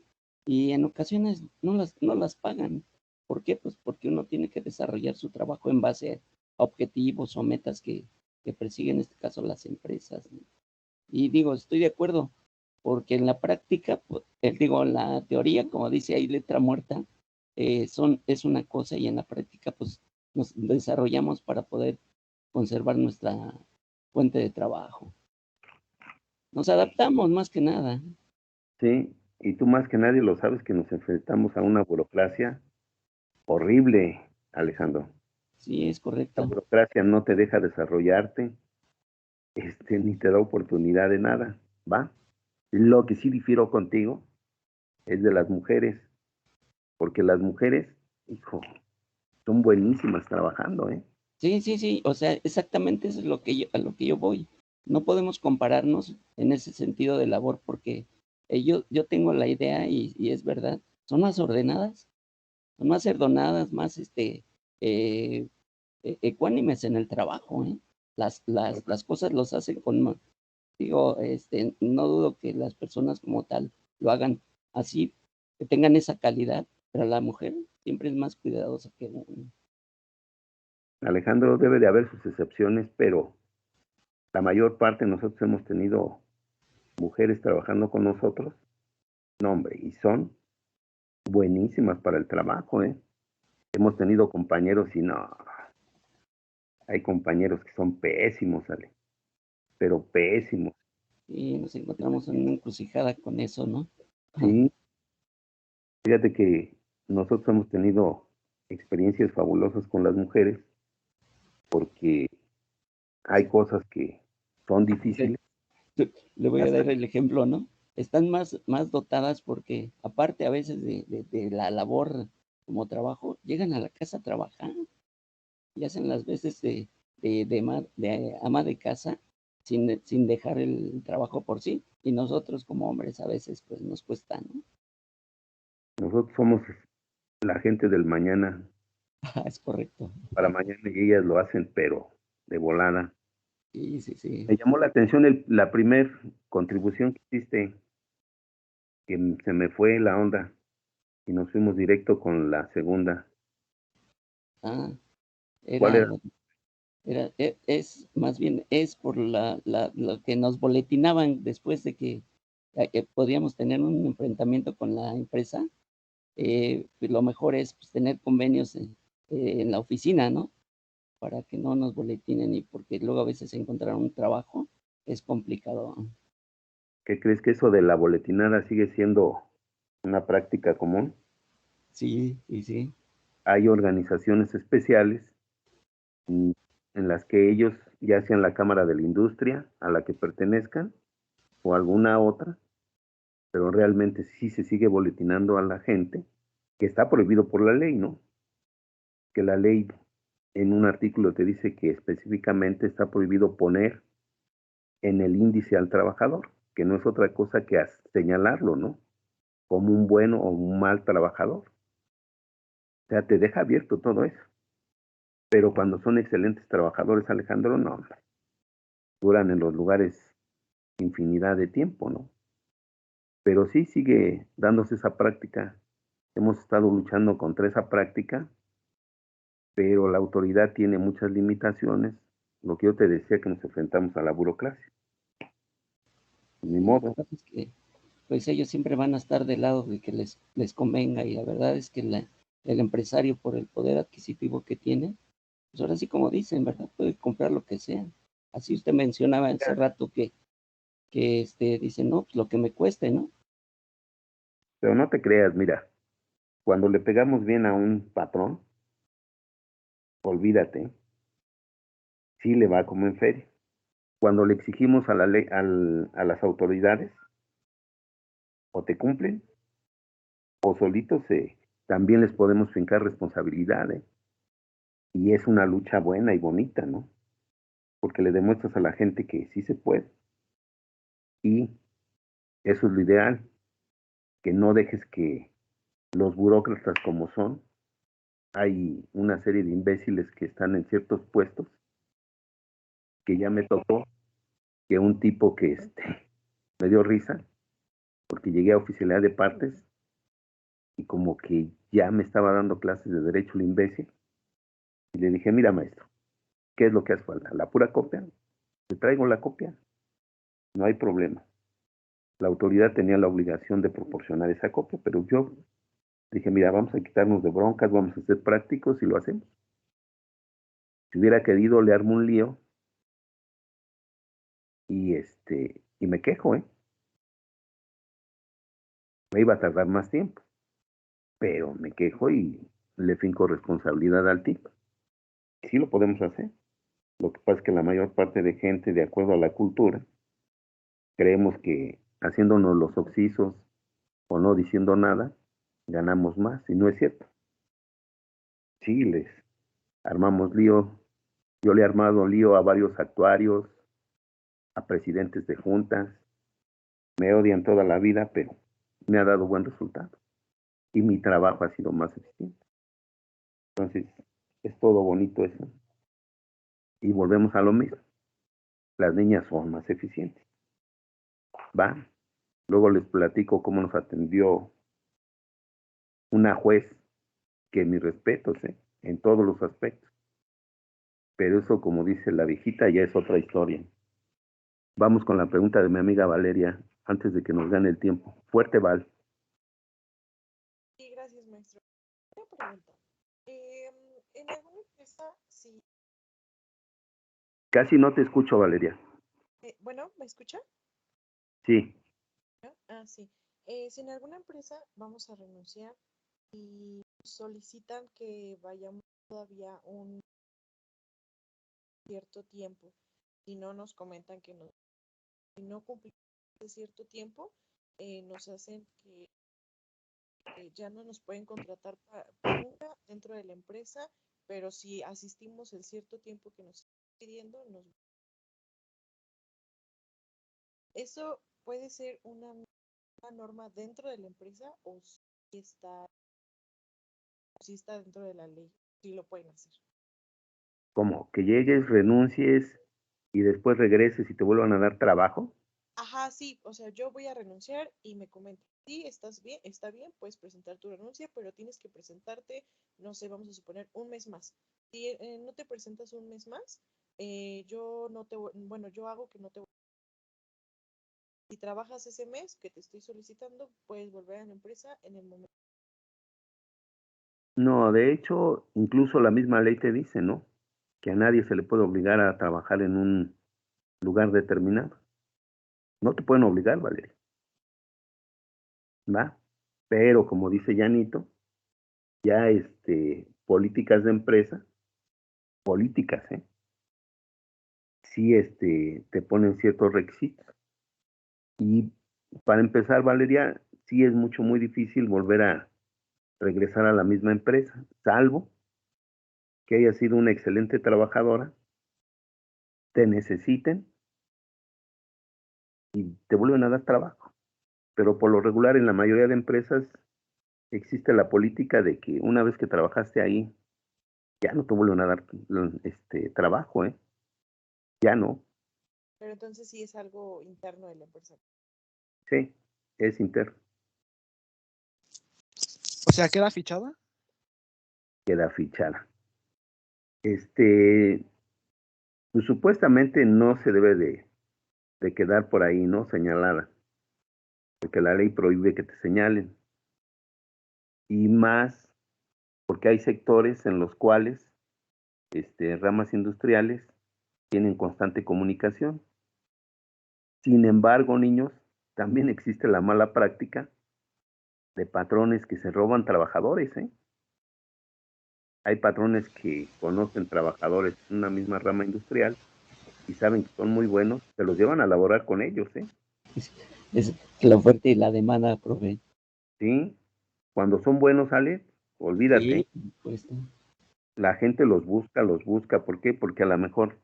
D: y en ocasiones no las pagan. ¿Por qué? Pues porque uno tiene que desarrollar su trabajo en base a objetivos o metas que persiguen, en este caso, las empresas, ¿no? Y digo, estoy de acuerdo, porque en la práctica, pues, en la teoría, como dice ahí, letra muerta, es una cosa y en la práctica, pues, nos desarrollamos para poder conservar nuestra fuente de trabajo. Nos adaptamos más que nada.
I: Sí, y tú más que nadie lo sabes que nos enfrentamos a una burocracia horrible, Alejandro.
D: Sí, es
I: La
D: correcto.
I: burocracia no te deja desarrollarte, ni te da oportunidad de nada, ¿va? Lo que sí difiero contigo es de las mujeres, porque las mujeres, hijo, son buenísimas trabajando, ¿eh?
D: Sí, o sea, exactamente eso es a lo que yo voy. No podemos compararnos en ese sentido de labor porque yo tengo la idea y es verdad, son más ordenadas, son más ordenadas, más ecuánimes en el trabajo, ¿eh? Las cosas los hacen digo, no dudo que las personas como tal lo hagan así, que tengan esa calidad, pero la mujer siempre es más cuidadosa que uno.
I: Alejandro, debe de haber sus excepciones, pero la mayor parte de nosotros hemos tenido mujeres trabajando con nosotros, no hombre, y son buenísimas para el trabajo, ¿eh? Hemos tenido compañeros y no, hay compañeros que son pésimos, Ale, pero pésimos.
D: Y nos encontramos en una encrucijada con eso, ¿no?
I: Sí, fíjate que nosotros hemos tenido experiencias fabulosas con las mujeres porque hay cosas que son difíciles.
D: Le voy a dar el ejemplo, ¿no? están más dotadas porque aparte a veces de la labor como trabajo, llegan a la casa a trabajar y hacen las veces de ama de casa sin dejar el trabajo por sí. Y nosotros como hombres a veces pues nos cuesta, ¿no?
I: Nosotros somos la gente del mañana,
D: Es correcto.
I: para mañana, y ellas lo hacen, pero de volada.
D: Sí, sí, sí.
I: Me llamó la atención la primer contribución que hiciste, que se me fue la onda, y nos fuimos directo con la segunda.
D: Ah,
I: ¿Cuál era?
D: es más bien es por lo que nos boletinaban después de que podíamos tener un enfrentamiento con la empresa. Lo mejor es pues, tener convenios en la oficina, ¿no? Para que no nos boletinen y porque luego a veces encontrar un trabajo es complicado.
I: ¿Qué crees que eso de la boletinada sigue siendo una práctica común?
D: Sí, sí, sí.
I: Hay organizaciones especiales mm, en las que ellos, ya sean la Cámara de la Industria a la que pertenezcan o alguna otra, pero realmente sí se sigue boletinando a la gente, que está prohibido por la ley, ¿no? Que la ley en un artículo te dice que específicamente está prohibido poner en el índice al trabajador, que no es otra cosa que señalarlo, ¿no? Como un bueno o un mal trabajador. O sea, te deja abierto todo eso. Pero cuando son excelentes trabajadores, Alejandro, no, hombre, duran en los lugares infinidad de tiempo, ¿no? Pero sí sigue dándose esa práctica. Hemos estado luchando contra esa práctica, pero la autoridad tiene muchas limitaciones. Lo que yo te decía, que nos enfrentamos a la burocracia. Ni
D: Y lo que
I: modo.
D: pasa es que pues ellos siempre van a estar del lado de que les convenga y la verdad es que el empresario por el poder adquisitivo que tiene, pues ahora sí como dicen, ¿verdad? Puede comprar lo que sea. Así usted mencionaba hace rato que dice, no, pues lo que me cueste, ¿no?
I: Pero no te creas, mira, cuando le pegamos bien a un patrón, olvídate, sí le va como en feria. Cuando le exigimos a la ley, a las autoridades, o te cumplen, o solitos también les podemos fincar responsabilidades. Y es una lucha buena y bonita, ¿no? Porque le demuestras a la gente que sí se puede. Y eso es lo ideal, que no dejes que los burócratas como son, hay una serie de imbéciles que están en ciertos puestos, que ya me tocó que un tipo que me dio risa, porque llegué a oficialidad de partes y como que ya me estaba dando clases de derecho el imbécil, y le dije, mira maestro, ¿qué es lo que hace falta? ¿La pura copia? Te traigo la copia, no hay problema. La autoridad tenía la obligación de proporcionar esa copia, pero yo dije, mira, vamos a quitarnos de broncas, vamos a ser prácticos y lo hacemos. Si hubiera querido, le armo un lío y me quejo, ¿eh? Me iba a tardar más tiempo, pero me quejo y le finco responsabilidad al tipo. Sí lo podemos hacer. Lo que pasa es que la mayor parte de gente, de acuerdo a la cultura, creemos que haciéndonos los oxisos o no diciendo nada, ganamos más, y no es cierto. Sí, les armamos lío. Yo le he armado lío a varios actuarios, a presidentes de juntas. Me odian toda la vida, pero me ha dado buen resultado. Y mi trabajo ha sido más eficiente. Entonces, es todo bonito eso. Y volvemos a lo mismo. Las niñas son más eficientes. Va. Luego les platico cómo nos atendió una juez, que mis respetos, en todos los aspectos. Pero eso, como dice la viejita, ya es otra historia. Vamos con la pregunta de mi amiga Valeria, antes de que nos gane el tiempo. Fuerte, Val.
H: Sí, gracias, maestro. Una pregunta. En alguna empresa, sí.
I: Casi no te escucho, Valeria.
H: Bueno, ¿me escucha?
I: Sí.
H: Sí. Si en alguna empresa vamos a renunciar y solicitan que vayamos todavía un cierto tiempo, si no nos comentan que si no cumplimos cierto tiempo, nos hacen que ya no nos pueden contratar nunca dentro de la empresa, pero si asistimos el cierto tiempo que nos están pidiendo, ¿eso puede ser una norma dentro de la empresa o si está dentro de la ley? Si lo pueden hacer.
I: Como que llegues, renuncies y después regreses y te vuelvan a dar trabajo.
H: Ajá, sí, o sea, yo voy a renunciar y me comentan, sí, estás bien, está bien, puedes presentar tu renuncia, pero tienes que presentarte, no sé, vamos a suponer un mes más. Si no te presentas un mes más, yo no te, bueno, yo hago que no te. Si trabajas ese mes que te estoy solicitando, puedes volver a la empresa en el momento.
I: No, de hecho, incluso la misma ley te dice, ¿no? Que a nadie se le puede obligar a trabajar en un lugar determinado. No te pueden obligar, Valeria. ¿Va? Pero como dice Janito, ya políticas de empresa, políticas, sí te ponen ciertos requisitos. Y para empezar, Valeria, sí es muy difícil volver a regresar a la misma empresa, salvo que haya sido una excelente trabajadora, te necesiten y te vuelven a dar trabajo. Pero por lo regular en la mayoría de empresas existe la política de que una vez que trabajaste ahí, ya no te vuelven a dar trabajo, ¿eh? Ya no.
H: Pero entonces sí es algo interno de la empresa.
I: Sí, es interno.
C: O sea, ¿queda fichada?
I: Queda fichada. Pues supuestamente no se debe de quedar por ahí, ¿no? Señalada. Porque la ley prohíbe que te señalen. Y más porque hay sectores en los cuales ramas industriales tienen constante comunicación. Sin embargo, niños, también existe la mala práctica de patrones que se roban trabajadores, ¿eh? Hay patrones que conocen trabajadores en una misma rama industrial y saben que son muy buenos, se los llevan a laborar con ellos, ¿eh?
D: Es la oferta y la demanda, profe.
I: Sí, cuando son buenos, Ale, olvídate.
D: Sí, pues.
I: La gente los busca. ¿Por qué? Porque a lo mejor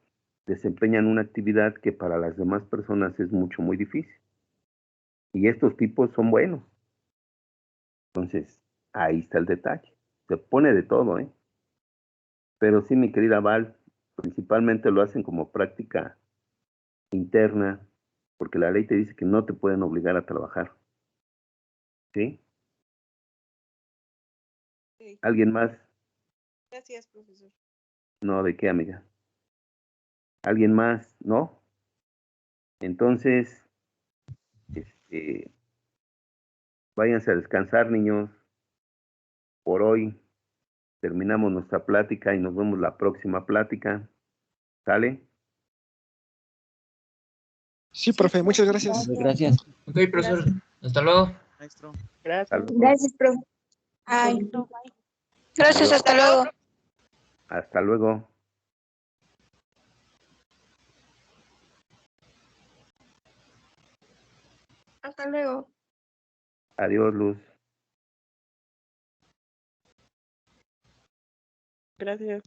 I: desempeñan una actividad que para las demás personas es muy difícil. Y estos tipos son buenos. Entonces, ahí está el detalle. Se pone de todo, ¿eh? Pero sí, mi querida Val, principalmente lo hacen como práctica interna, porque la ley te dice que no te pueden obligar a trabajar. ¿Sí?
H: Sí.
I: ¿Alguien más?
H: Gracias, profesor.
I: No, ¿de qué, amiga? ¿Alguien más? ¿No? Entonces, váyanse a descansar, niños. Por hoy terminamos nuestra plática y nos vemos la próxima plática. ¿Sale?
C: Sí, profe, muchas gracias.
D: Gracias.
K: Ok, profesor. Hasta luego.
A: Maestro.
H: Gracias.
I: Hasta luego.
E: Gracias, profe. Ay.
F: Gracias,
I: Adiós.
F: hasta luego.
I: Hasta luego.
F: Hasta luego.
I: Adiós, Luz.
H: Gracias.